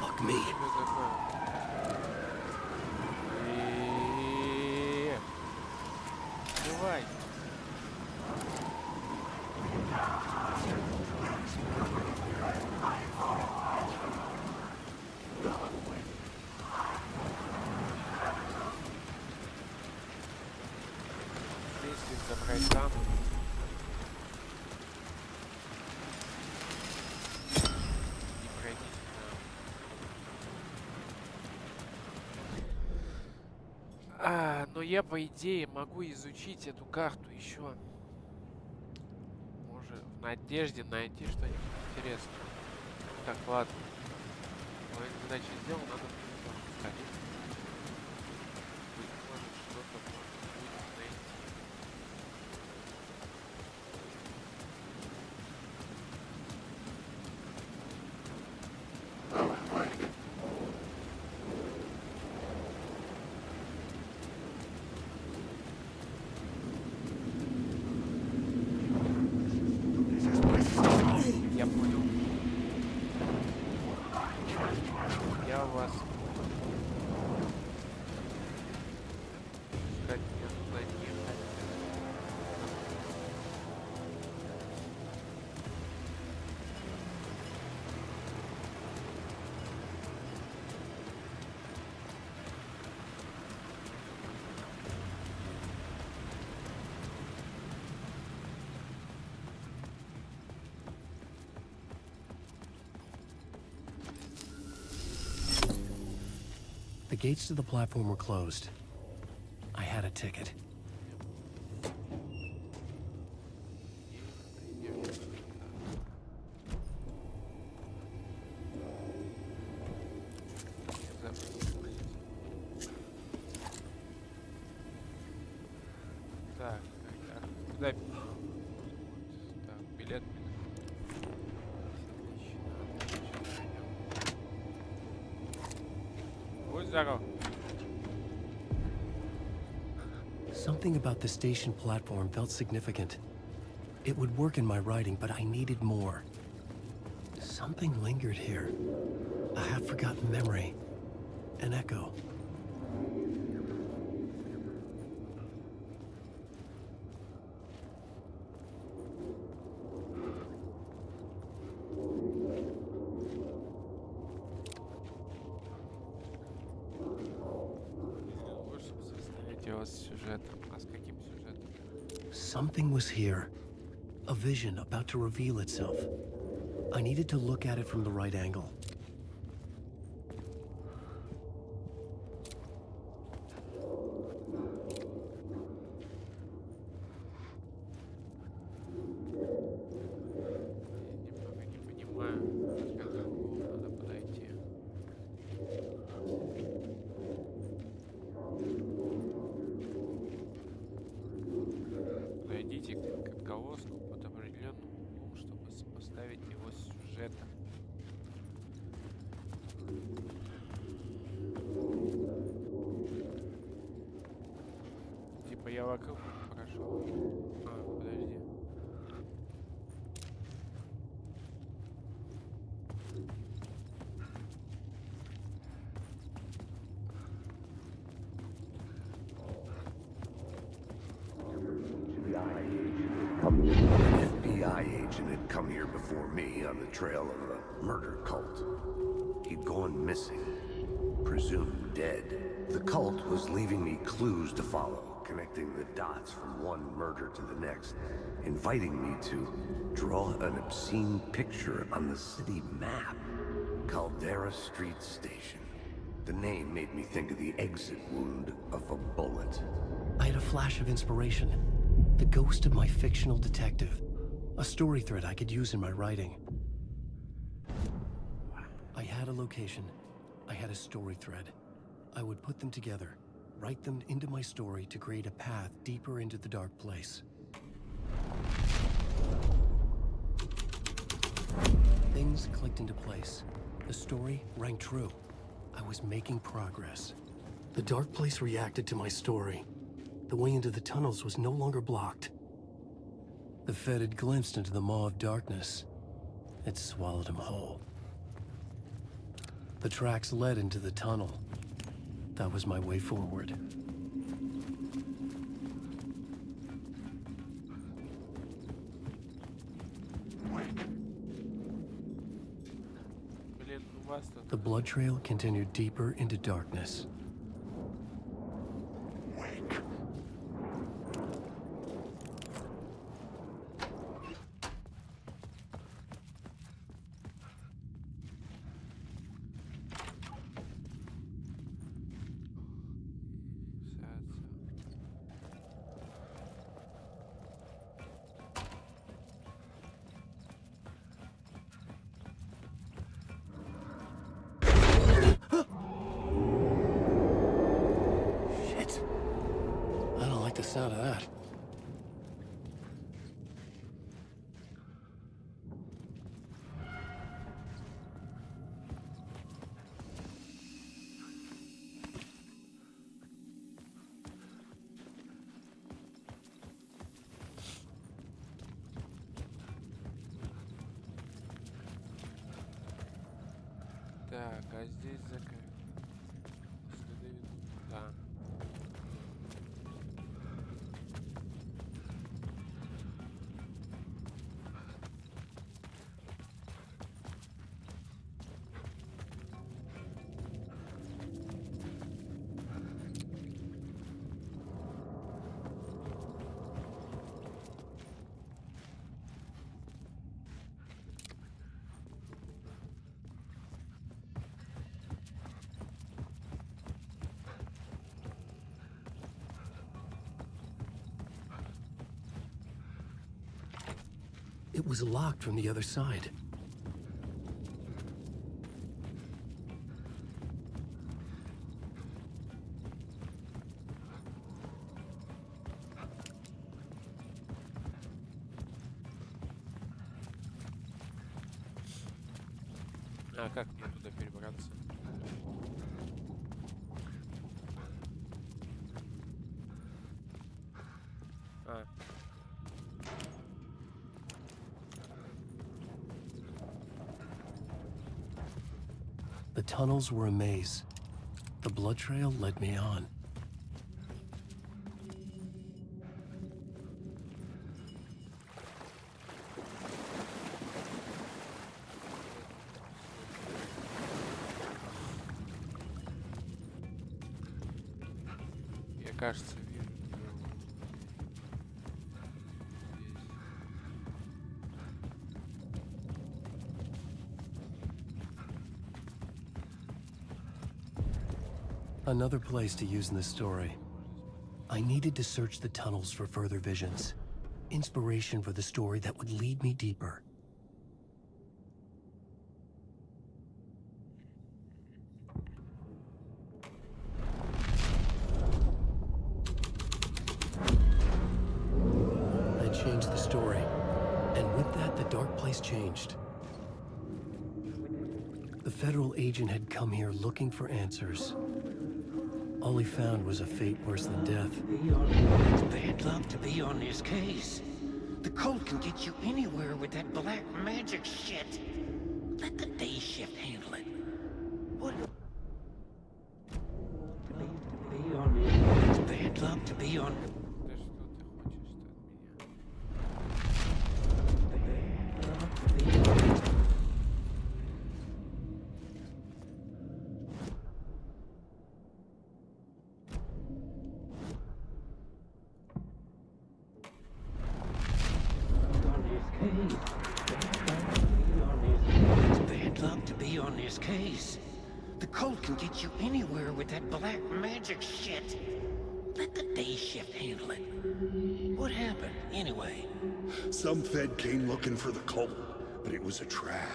Fuck me. Давай. Лестница забрать там. Но я, по идее, могу изучить эту карту еще. Может, в надежде найти что-нибудь интересное. Так, ладно. Половину задачи сделал, надо сходить. Быть может, что-то можно будет найти. Я понял. Я вас искать мне туда не ехать. The gates to the platform were closed. I had a ticket. Так, куда? Так, билет. Будь здоров. Something about the station platform felt significant. It would work in my writing, but I needed more. Something lingered here. A half-forgotten memory. An echo. Something was here. A vision about to reveal itself. I needed to look at it from the right angle. Найдите короткоголоску под определенным углом, чтобы сопоставить его с сюжетом. Типа я вокруг прошел. А, подожди. An FBI agent had come here before me on the trail of a murder cult. He'd gone missing, presumed dead. The cult was leaving me clues to follow, connecting the dots from one murder to the next, inviting me to draw an obscene picture on the city map. Caldera Street Station. The name made me think of the exit wound of a bullet. I had a flash of inspiration. The ghost of my fictional detective. A story thread I could use in my writing. I had a location. I had a story thread. I would put them together, write them into my story to create a path deeper into the dark place. Things clicked into place. The story rang true. I was making progress. The dark place reacted to my story. The way into the tunnels was no longer blocked. The Fed had glimpsed into the maw of darkness. It swallowed him whole. The tracks led into the tunnel. That was my way forward. The blood trail continued deeper into darkness. The sound of that. Так, а здесь закрыто. Следы ведут туда. It was locked from the other side. А как мне туда перебраться? А. The tunnels were a maze. The blood trail led me on. Я, кажется, вижу. Another place to use in this story. I needed to search the tunnels for further visions. Inspiration for the story that would lead me deeper. I changed the story, and with that, the dark place changed. The federal agent had come here looking for answers. All he found was a fate worse than death. It's bad luck to be on this case. The cult can get you anywhere with that black magic shit. Let the day shift handle it. What? It's bad luck to be on. It's bad luck to be on this case. The cult can get you anywhere with that black magic shit. Let the day shift handle it. What happened, anyway? Some Fed came looking for the cult, but it was a trap.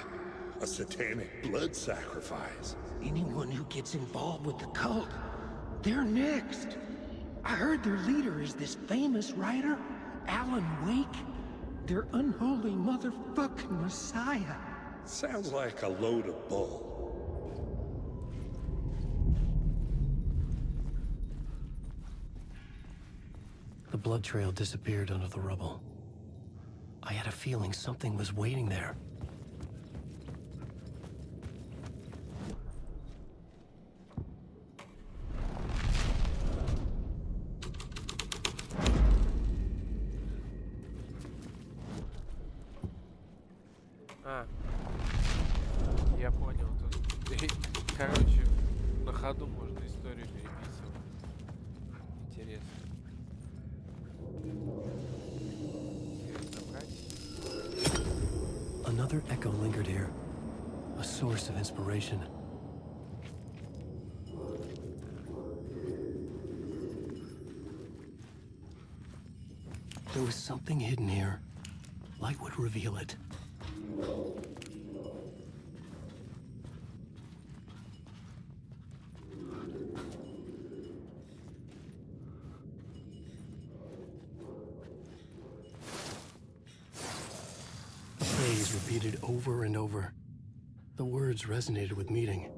A satanic blood sacrifice. Anyone who gets involved with the cult, they're next. I heard their leader is this famous writer, Alan Wake. Their unholy motherfucking messiah. Sounds like a load of bull. The blood trail disappeared under the rubble. I had a feeling something was waiting there. А, я понял, тут, короче, на ходу можно историю переписывать. Интересно. Another echo lingered here, a source of inspiration. There was something hidden here. Light would reveal it. The phrase repeated over and over. The words resonated with meaning.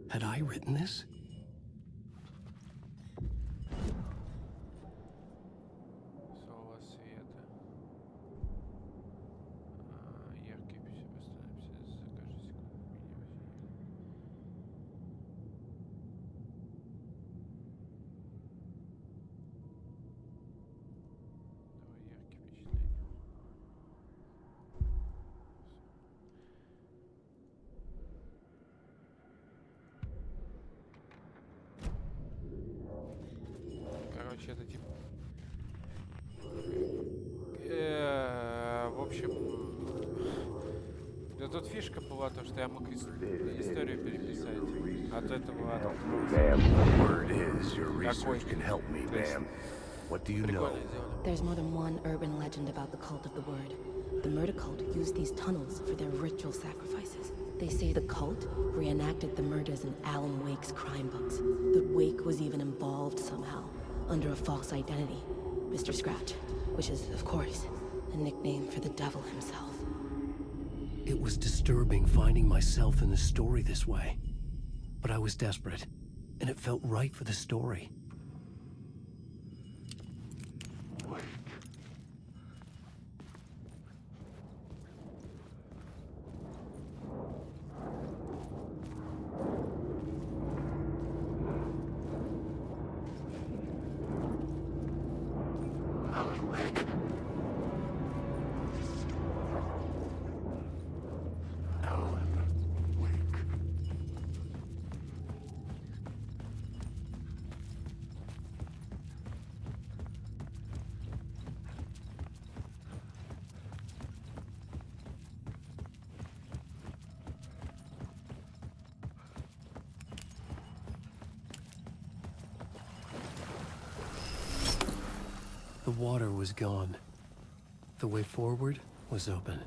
Had I written this? Соло света. Яркий пища поставимся. Закажи секунду. Давай яркий впечатление. Короче, это типа... В общем... Да тут фишка была то, что я мог историю переписать. От этого... Прикольно сделано. There's more than one urban legend about the cult of the word. The murder cult used these tunnels for their ritual sacrifices. They say the cult reenacted the murders in Alan Wake's crime books. That Wake was even involved somehow, under a false identity, Mr. Scratch, which is, of course, a nickname for the devil himself. It was disturbing finding myself in the story this way. But I was desperate, and it felt right for the story. The water was gone. The way forward was open.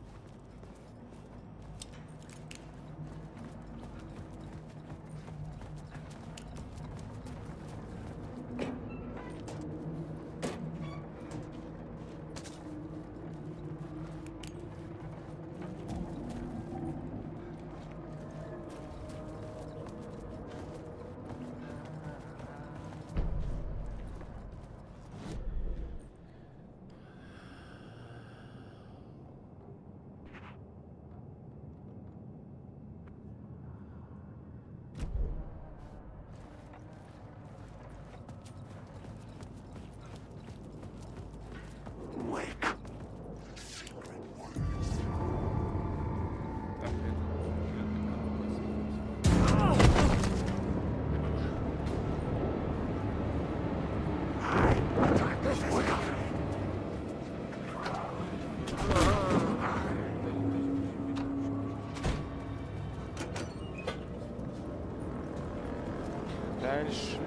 Дальше.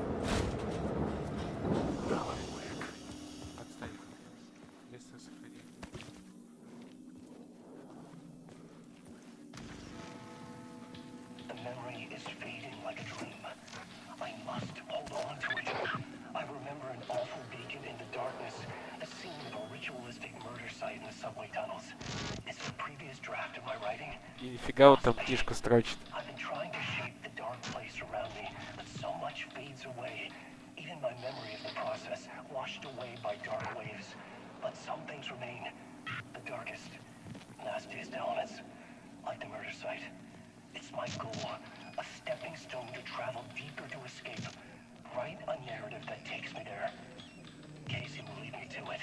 Отстань. Место сохранения. The memory is fading like a dream. I must hold on to it. I remember an awful beacon in the darkness, a scene of a ritualistic murder site in the subway tunnels. Is it a previous draft of my writing? И нифига он там книжку строчит. I've been trying to shape the dark place around me, but so much fades away. Even my memory of the process, washed away by dark waves. But some things remain. The darkest, nastiest elements, like the murder site. It's my goal, a stepping stone to travel deeper to escape. Write a narrative that takes me there. Casey will lead me to it.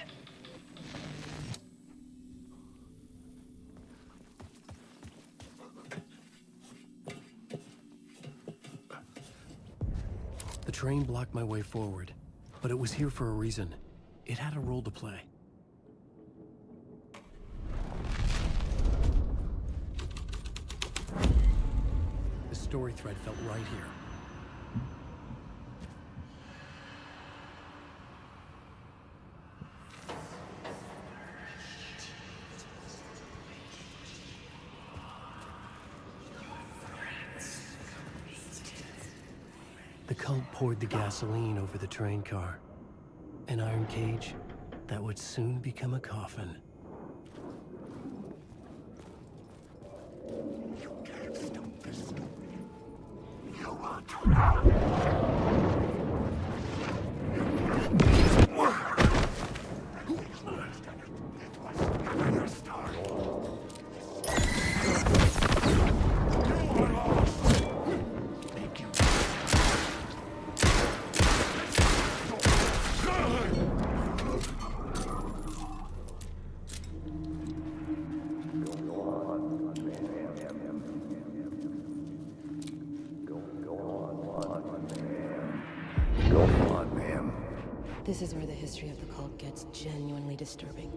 The train blocked my way forward, but it was here for a reason. It had a role to play. The story thread felt right here. The cult poured the gasoline over the train car. An iron cage that would soon become a coffin. You can't stop this story. You are trapped. This is where the history of the cult gets genuinely disturbing.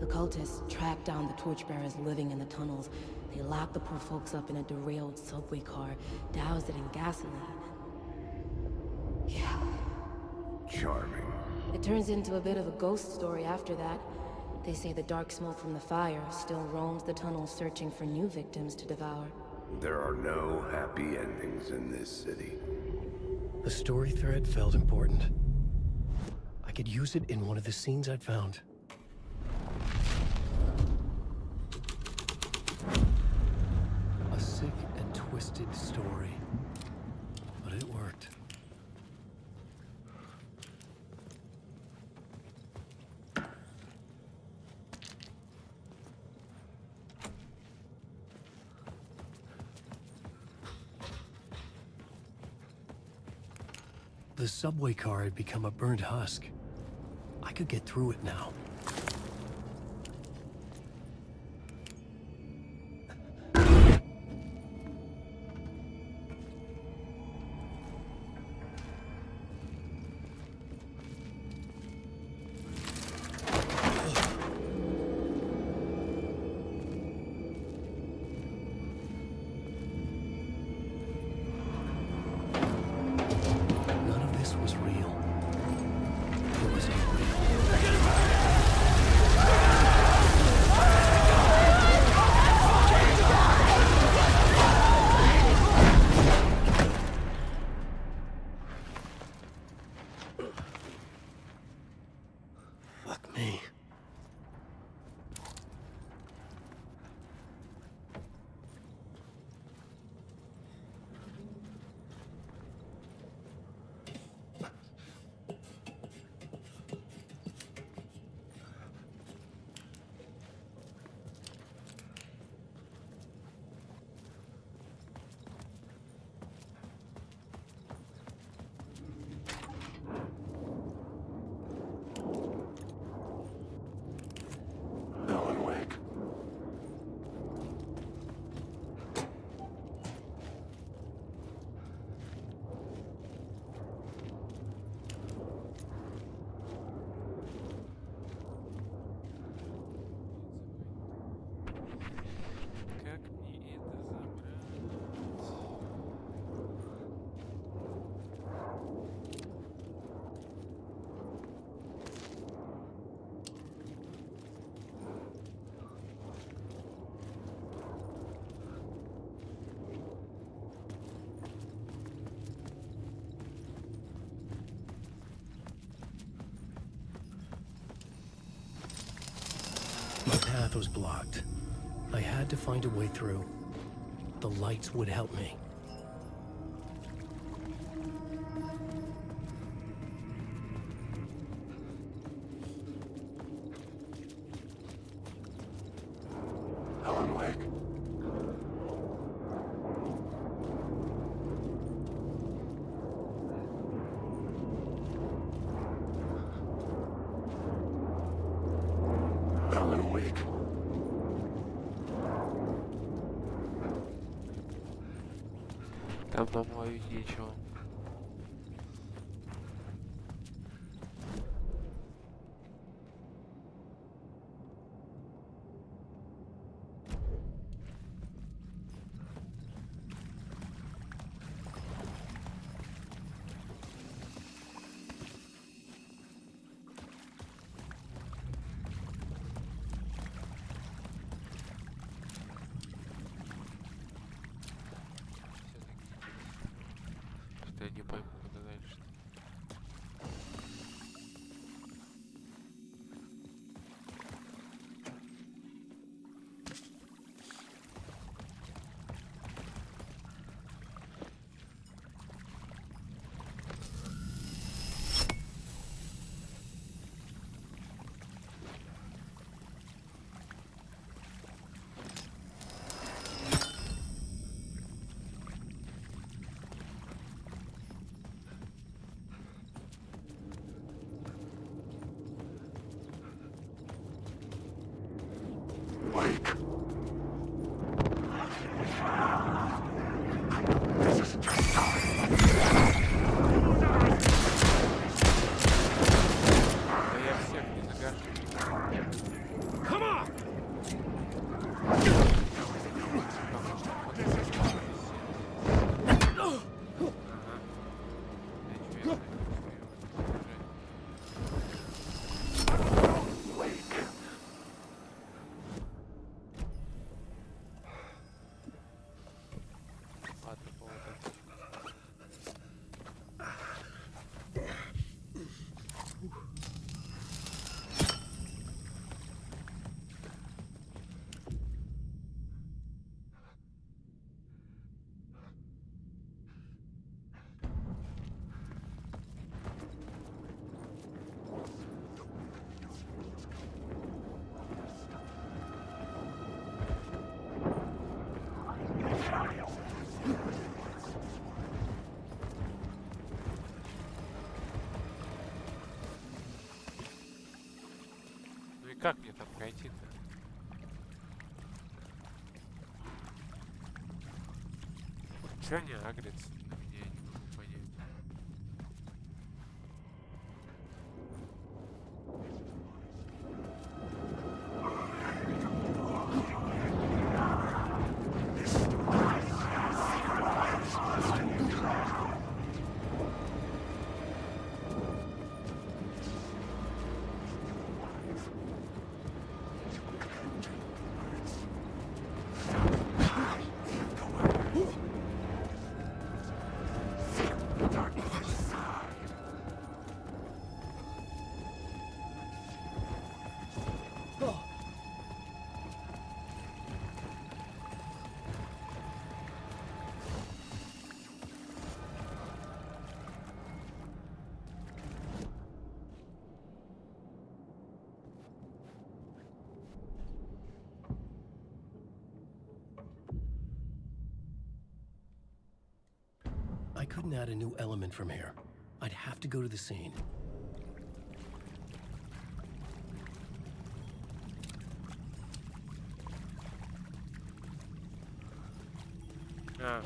The cultists tracked down the torchbearers living in the tunnels. They locked the poor folks up in a derailed subway car, doused it in gasoline. Yeah. Charming. It turns into a bit of a ghost story after that. They say the dark smoke from the fire still roams the tunnels searching for new victims to devour. There are no happy endings in this city. The story thread felt important. I could use it in one of the scenes I'd found. The subway car had become a burnt husk. I could get through it now. My path was blocked. I had to find a way through. The lights would help me. Alan Wake. Alan Wake. Там на мою нечего. Как мне там пройти-то? Чё они агрятся на меня, я не могу понять. I couldn't add a new element from here. I'd have to go to the scene. А.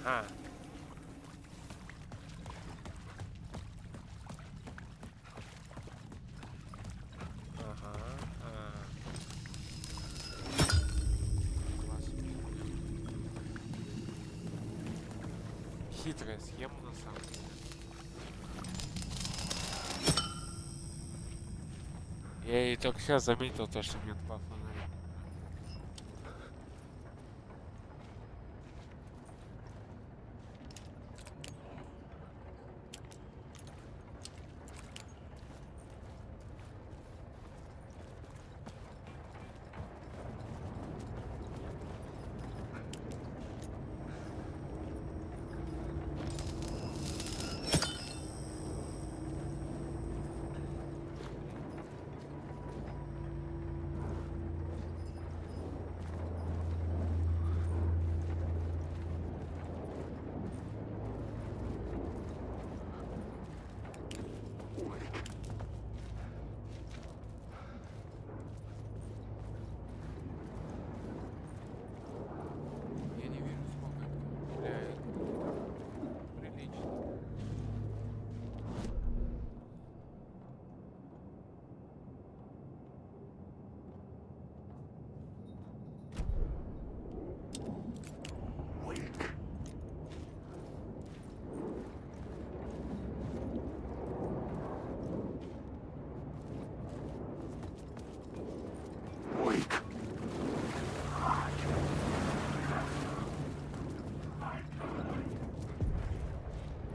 Ага. Ага. Класс. Хитрая схема на самом деле. Я и только сейчас заметил то, что мне два фонаря.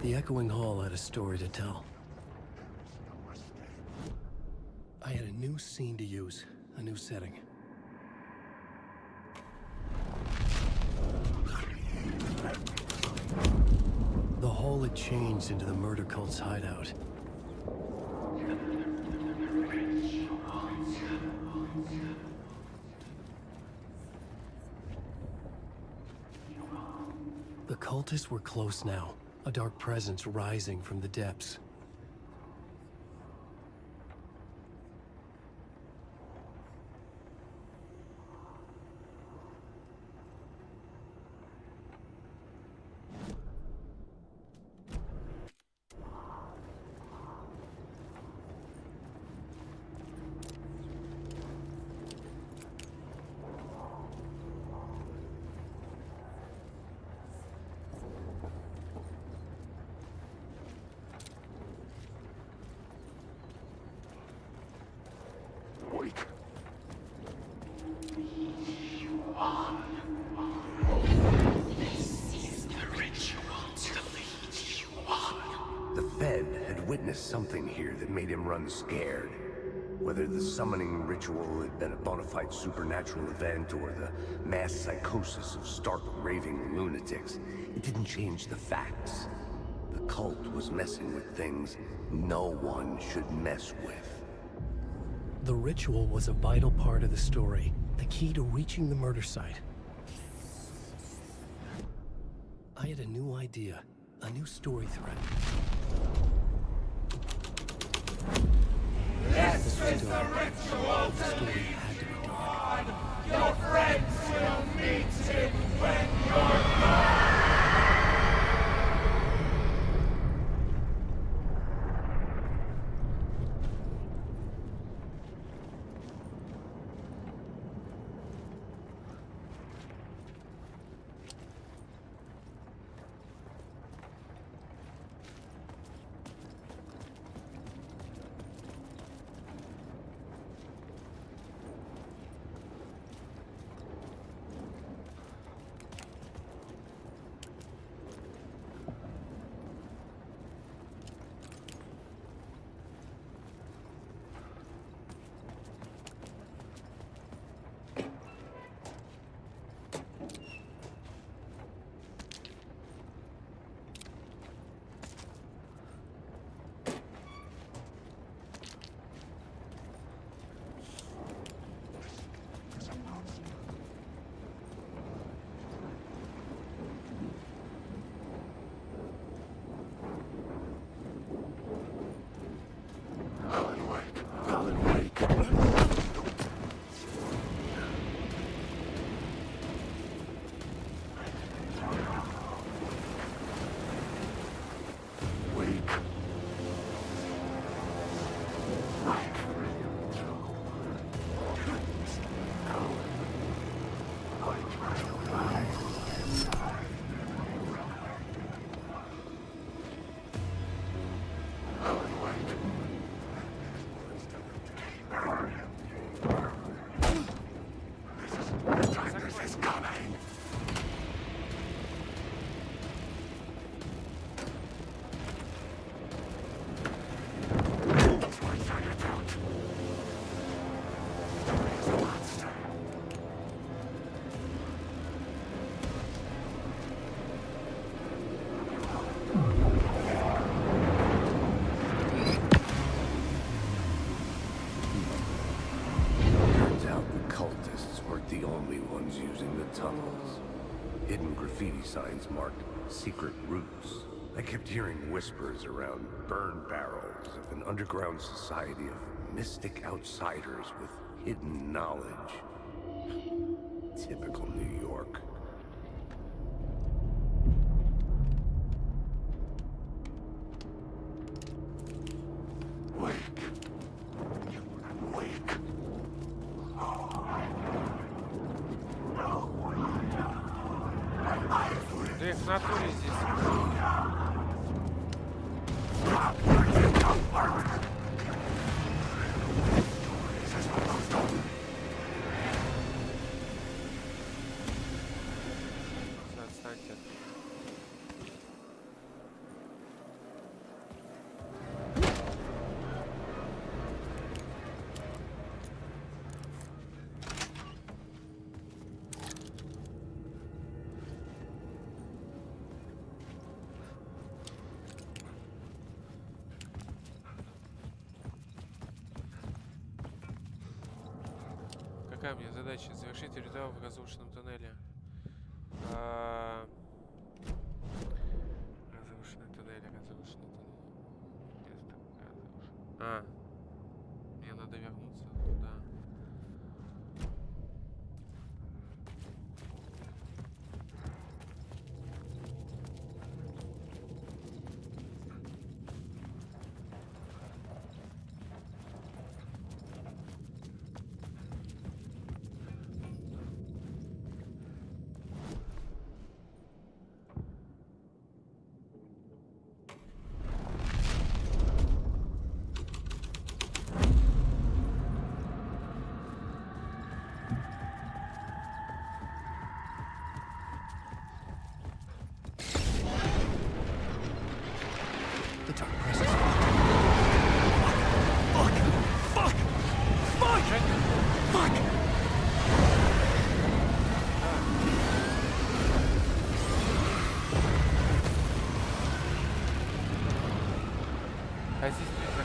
The echoing hall had a story to tell. I had a new scene to use, a new setting. The hall had changed into the murder cult's hideout. The cultists were close now, a dark presence rising from the depths. there's something here that made him run scared. Whether the summoning ritual had been a bona fide supernatural event or the mass psychosis of stark raving lunatics, it didn't change the facts. The cult was messing with things no one should mess with. The ritual was a vital part of the story, the key to reaching the murder site. I had a new idea, a new story thread. This is the ritual to lead you on. Your friends will meet him when you're gone. Hidden graffiti signs marked secret routes. I kept hearing whispers around burn barrels of an underground society of mystic outsiders with hidden knowledge. Typical New York. Да их в натуре здесь. Отстаньте от меня. Какая мне задача? Завершить ритуал в разрушенном туннеле. Разрушенный туннель. Мне надо вернуться туда. А здесь нельзя.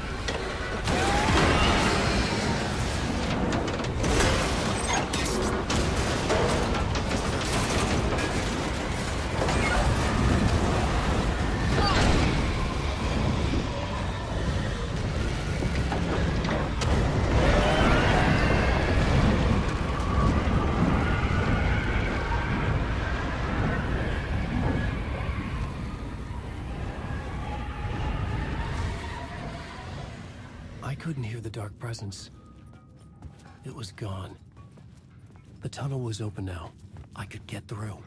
I couldn't hear the dark presence. It was gone. The tunnel was open now. I could get through.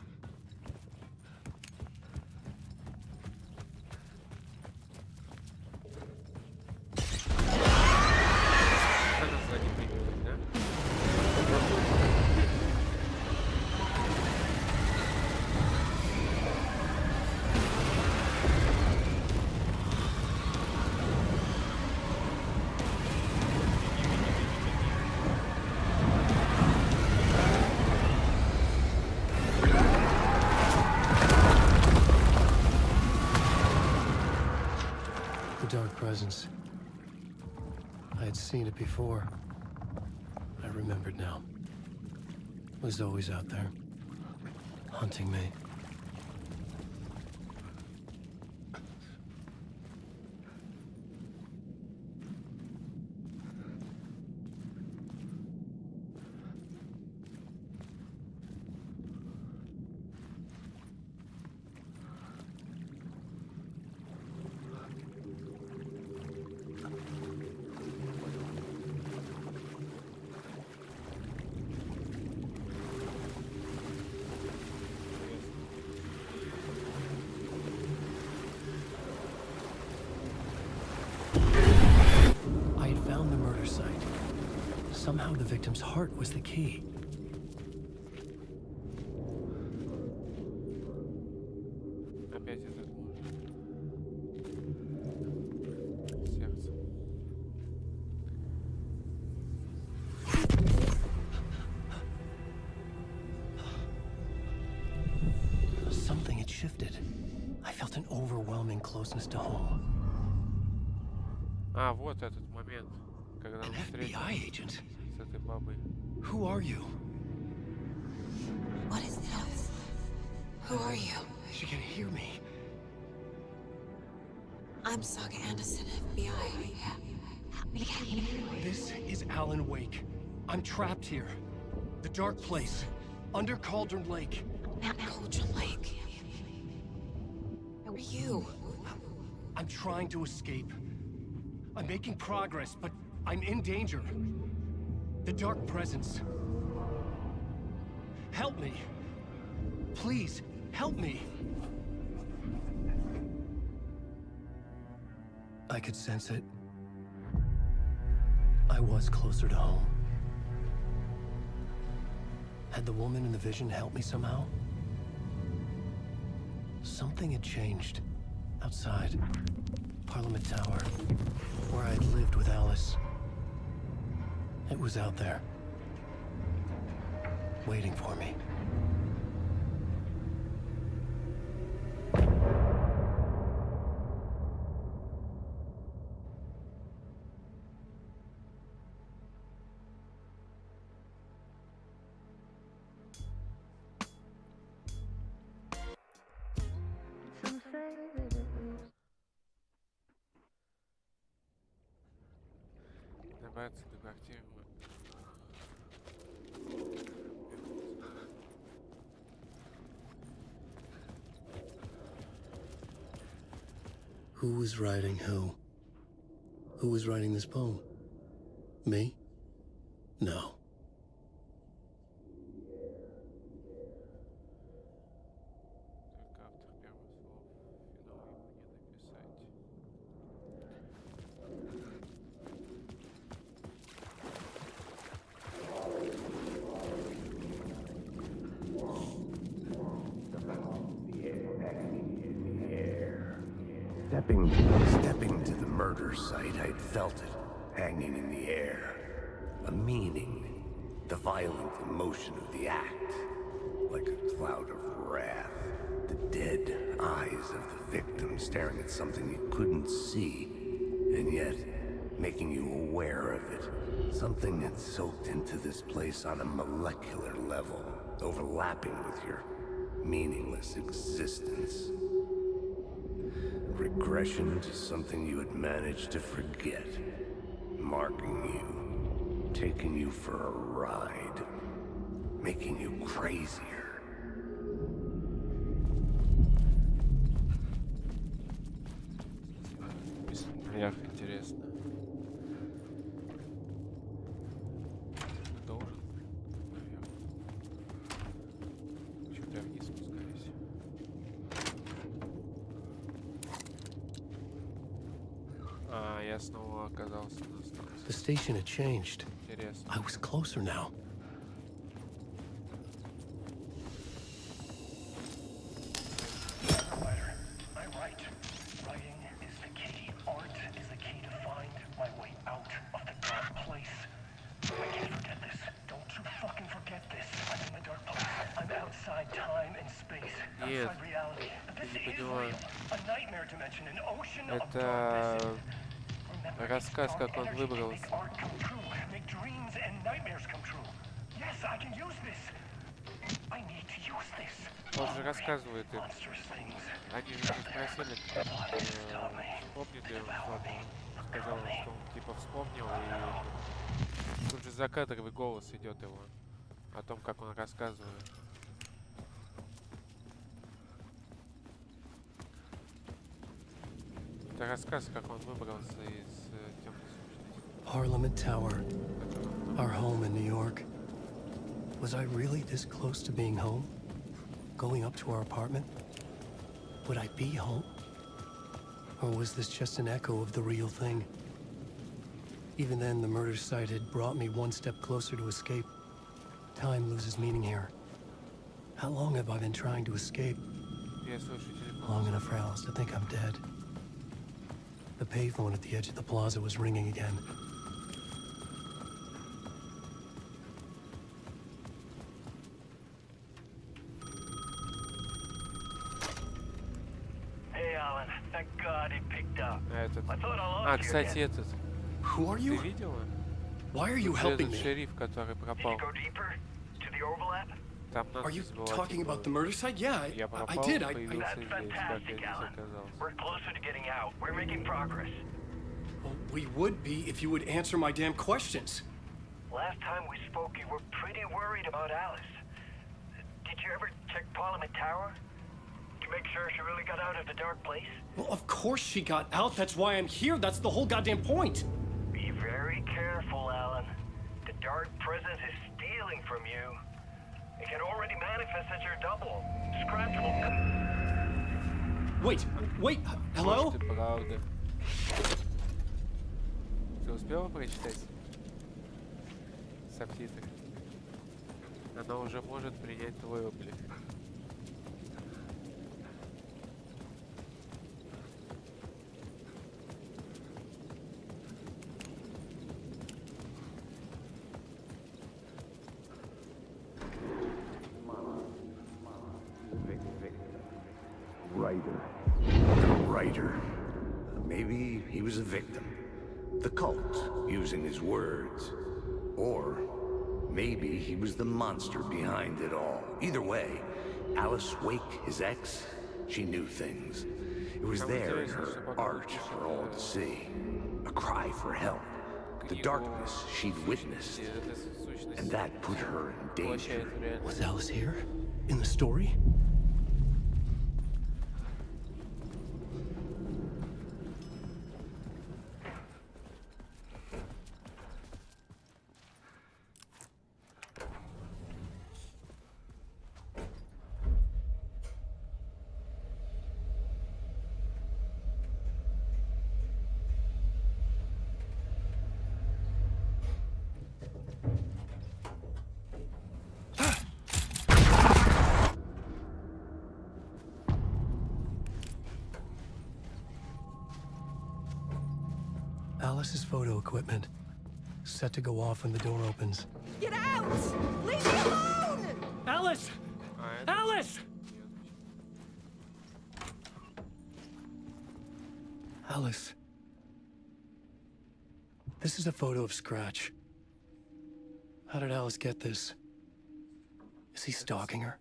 The dark presence. I had seen it before. I remembered now. It was always out there, hunting me. Somehow the victim's heart was the key. Опять этот сердце. Something had shifted. I felt an overwhelming closeness to home. А, вот этот момент, когда он встретился с этой бабой. Who are you? What is this? Who are you? She can hear me. I'm Saga Anderson, FBI. Help me get you. This is Alan Wake. I'm trapped here. The dark place. Under Cauldron Lake. Not Cauldron Lake. Who are you? I'm trying to escape. I'm making progress, but I'm in danger. The dark presence. Help me. Please, help me. I could sense it. I was closer to home. Had the woman in the vision helped me somehow? Something had changed. Outside. Parliament Tower. Where I'd lived with Alice. It was out there. Waiting for me. Добавиться до квартиры. Who was writing who? Who was writing this poem? Me? No. Stepping to the murder site, I'd felt it, hanging in the air. A meaning, the violent emotion of the act, like a cloud of wrath. The dead eyes of the victim staring at something it couldn't see, and yet making you aware of it. Something that's soaked into this place on a molecular level, overlapping with your meaningless existence. Regression to something you had managed to forget. Marking you, taking you for a ride, making you crazier. Наверх интересно. Должен наверх. Что-то я вниз спускаюсь. А, я снова оказался на станции. The station had changed. Интересно. I was closer now. I'm right. Writing is the key. Art is the key to find my way out of the dark place. I can't forget this. Don't you fucking forget this. I'm in the dark place. I'm outside time and space. Нет, Outside reality. But ты this не is поняла. real. A nightmare dimension, an ocean of Это darkness. рассказ, как он выбрался. Make art come true. Make dreams and nightmares come true. Yes, I can use this. I need to use this. Он же рассказывает им. Они же не спросили, вспомнит ли он что-то. Он сказал, что он типа вспомнил, и тут же закадровый голос идет его о том, как он рассказывает. Это рассказ, как он выбрался из темной сущности. Parliament Tower, our home in New York. Was I really this close to being home? Going up to our apartment? Would I be home? Or was this just an echo of the real thing? Even then, the murder site had brought me one step closer to escape. Time loses meaning here. How long have I been trying to escape? Long enough for Alice to think I'm dead. The payphone at the edge of the plaza was ringing again. Hey, Alan. Thank God it picked up. I thought I А, lost you кстати, again. этот. Who are you? Ты видела? Why are you Тут helping этот me? шериф, который пропал. Go deeper to the overlap. Там Are you надпись была, talking типа, about the murder site? Yeah, я I пропал, did. появился здесь, как я Fantastic, здесь Alan. оказался. We're closer to getting out. We're making progress. Well, we would be if you would answer my damn questions. Last time we spoke, you were pretty worried about Alice. Did you ever check Parliament Tower? To make sure she really got out of the dark place? Well, of course she got out. That's why I'm here. That's the whole goddamn point. Be very careful, Alan. The dark presence is stealing from you. It can already manifest as your double. Scratch will come. Wait, hello? Может, и правда. Ты успела прочитать субтитры? Она уже может принять твой облик. Writer. Maybe he was a victim. The cult, using his words. Or maybe he was the monster behind it all. Either way, Alice Wake, his ex, she knew things. It was there in her art for all to see. A cry for help. The darkness she'd witnessed. And that put her in danger. Was Alice here? In the story? Alice's photo equipment. Set to go off when the door opens. Get out! Leave me alone! Alice! Alice! Alice. This is a photo of Scratch. How did Alice get this? Is he stalking her?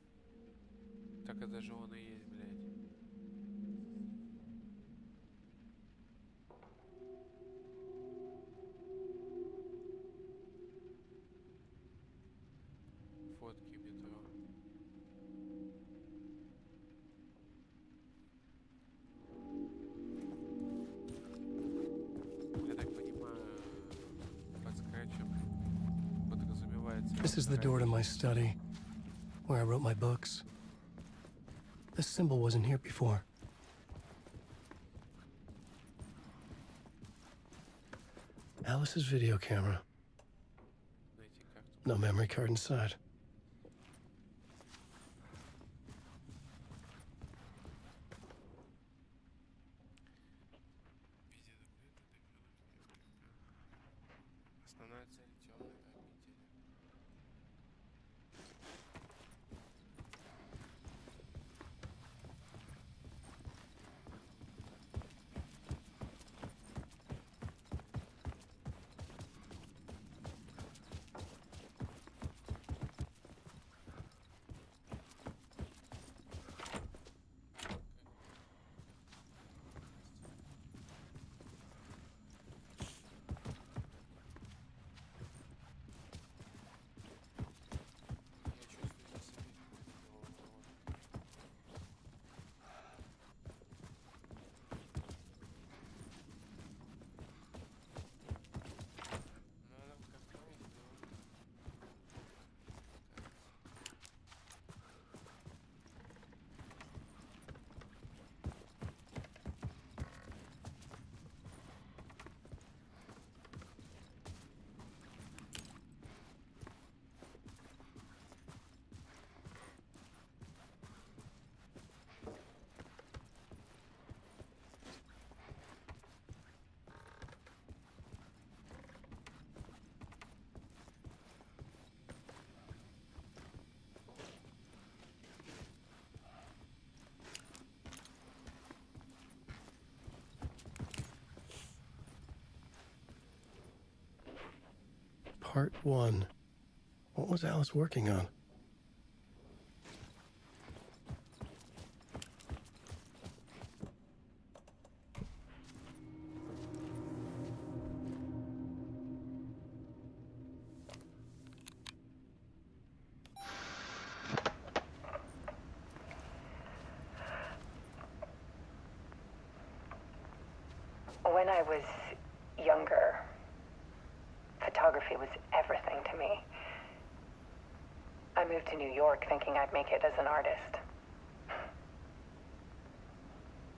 Так это же он и есть, блядь. Фотки метро. Я так понимаю, под скретчем подразумевается... This is the door to my study, where I wrote my books. This symbol wasn't here before. Alice's video camera. No memory card inside. Основная цель темной обители. Part 1. What was Alice working on? When I was younger, photography was everything to me. I moved to New York thinking I'd make it as an artist.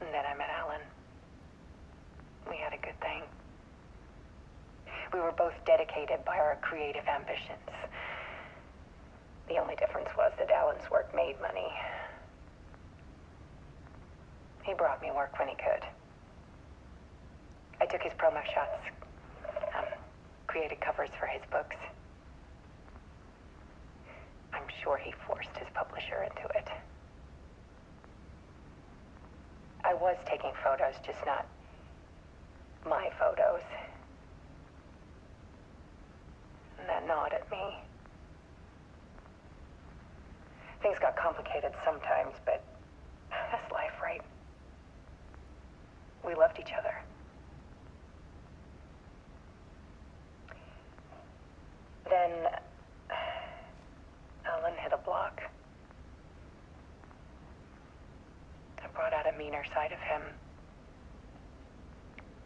And then I met Alan. We had a good thing. We were both dedicated by our creative ambitions. The only difference was that Alan's work made money. He brought me work when he could. I took his promo shots, created covers for his books. I'm sure he forced his publisher into it. I was taking photos, just not my photos. And that gnawed at me. Things got complicated sometimes, but that's life, right? We loved each other. Then Alan hit a block. I brought out a meaner side of him.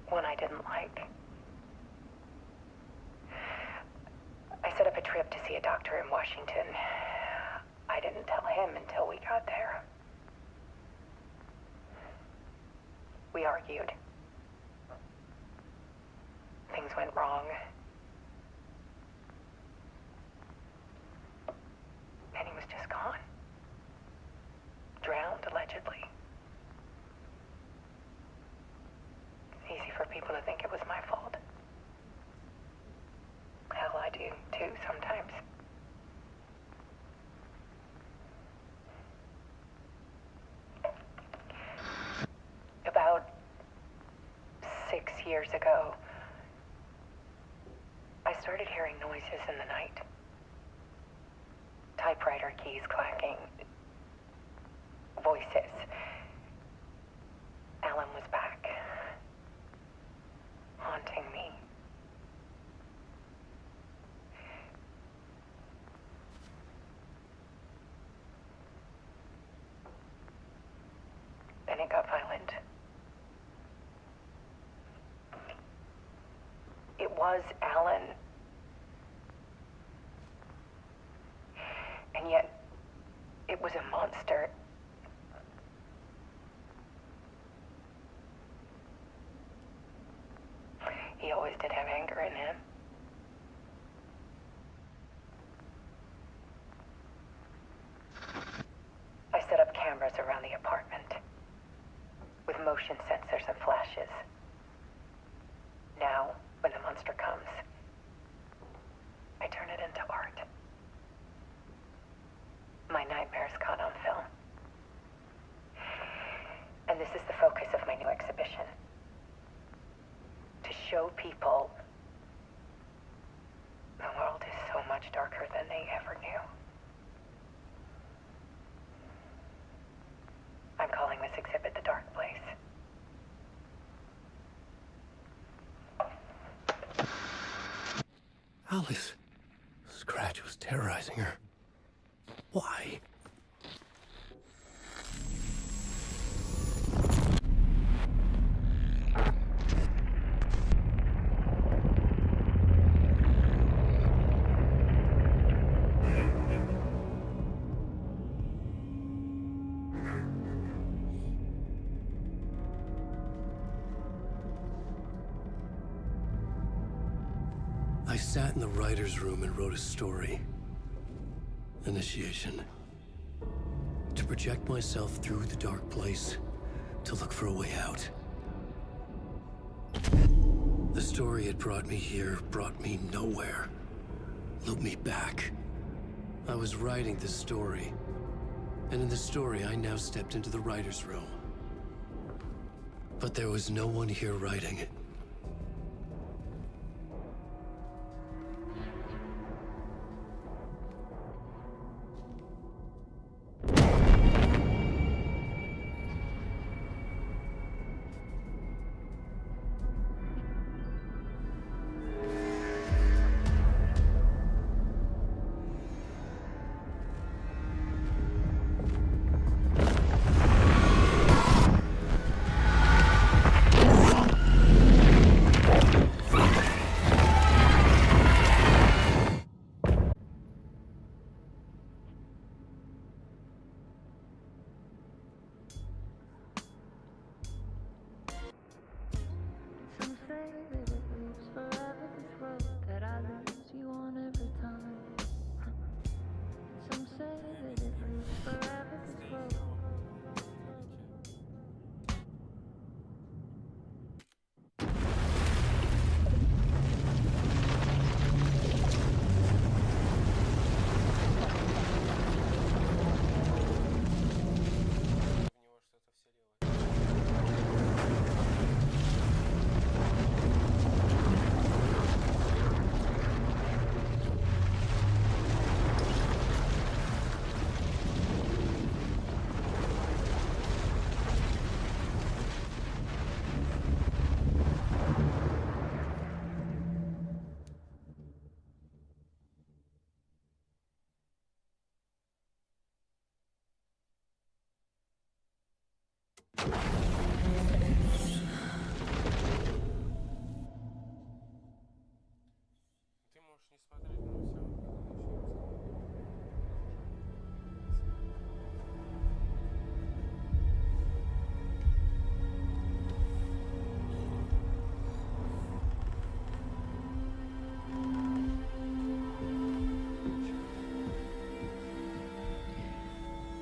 One I didn't like. I set up a trip to see a doctor in Washington. I didn't tell him until we got there. We argued. Things went wrong. And he was just gone. Drowned, allegedly. It's easy for people to think it was my fault. Hell, I do, too, sometimes. About 6 years ago, I started hearing noises in the night. Typewriter keys clacking. Voices. Alan was back. Haunting me. Then it got violent. It was Alan. And yet, it was a monster. He always did have anger in him. I set up cameras around the apartment with motion sensors and flashes. Now, when the monster comes, I turn it into art. My nightmares caught on film. And this is the focus of my new exhibition. To show people the world is so much darker than they ever knew. I'm calling this exhibit The Dark Place. Alice. Scratch was terrorizing her. Why? I sat in the writer's room and wrote a story. Initiation. To project myself through the dark place, to look for a way out. The story had brought me here, brought me nowhere. Looped me back. I was writing the story. And in the story, I now stepped into the writer's room. But there was no one here writing.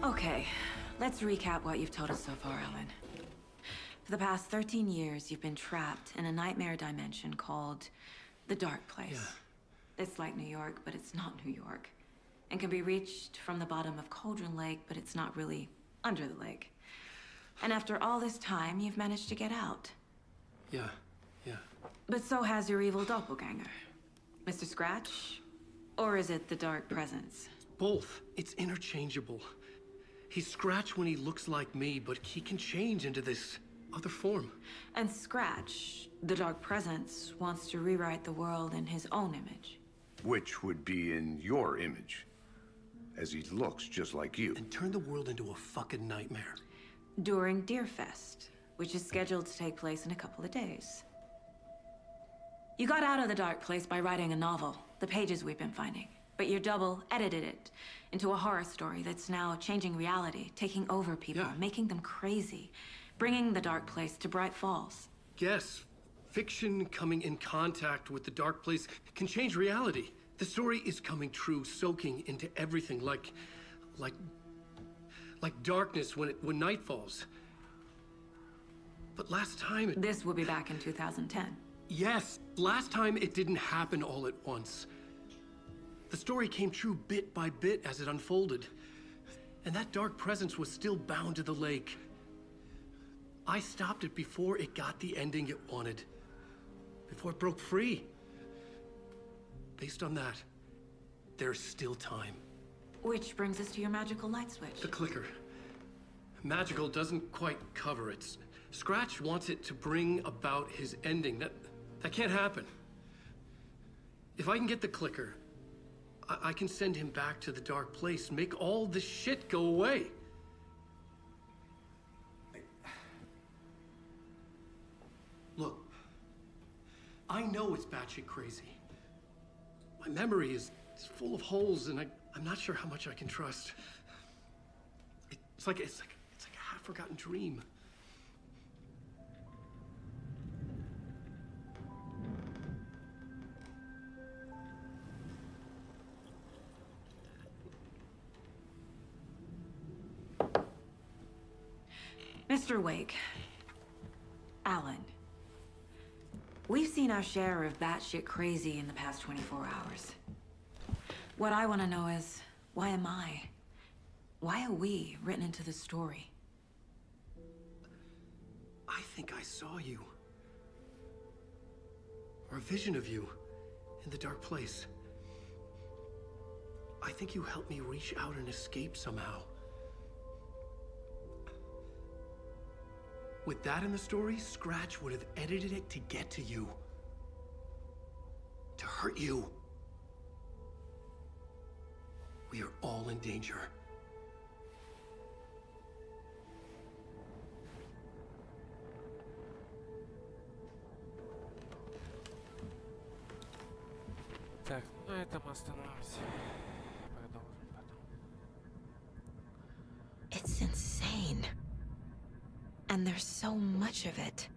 Okay, let's recap what you've told us so far, Alan. For the past 13 years, you've been trapped in a nightmare dimension called the Dark Place. Yeah. It's like New York, but it's not New York. And can be reached from the bottom of Cauldron Lake, but it's not really under the lake. And after all this time, you've managed to get out. Yeah. But so has your evil doppelganger. Mr. Scratch? Or is it the Dark Presence? Both. It's interchangeable. He's Scratch when he looks like me, but he can change into this other form. And Scratch, the Dark Presence, wants to rewrite the world in his own image. Which would be in your image, as he looks just like you. And turn the world into a fucking nightmare. During Deerfest, which is scheduled to take place in a couple of days. You got out of the dark place by writing a novel, the pages we've been finding. But your double edited it into a horror story that's now changing reality, taking over people, making them crazy, bringing the dark place to Bright Falls. Yes, fiction coming in contact with the dark place can change reality. The story is coming true, soaking into everything like darkness when night falls. But last time This will be back in 2010. Yes, last time it didn't happen all at once. The story came true bit by bit as it unfolded. And that dark presence was still bound to the lake. I stopped it before it got the ending it wanted. Before it broke free. Based on that, there's still time. Which brings us to your magical light switch. The clicker. Magical doesn't quite cover it. Scratch wants it to bring about his ending. That can't happen. If I can get the clicker, I can send him back to the dark place, make all this shit go away. Look, I know it's batshit crazy. My memory is full of holes, and I'm not sure how much I can trust. It's like a half-forgotten dream. Mr. Wake, Alan, we've seen our share of batshit crazy in the past 24 hours. What I want to know is, why am I? Why are we written into the story? I think I saw you. Or a vision of you in the dark place. I think you helped me reach out and escape somehow. With that in the story, Scratch would have edited it to get to you. To hurt you. We are all in danger. Так, на этом остановимся. Продолжим потом. It's insane. And there's so much of it.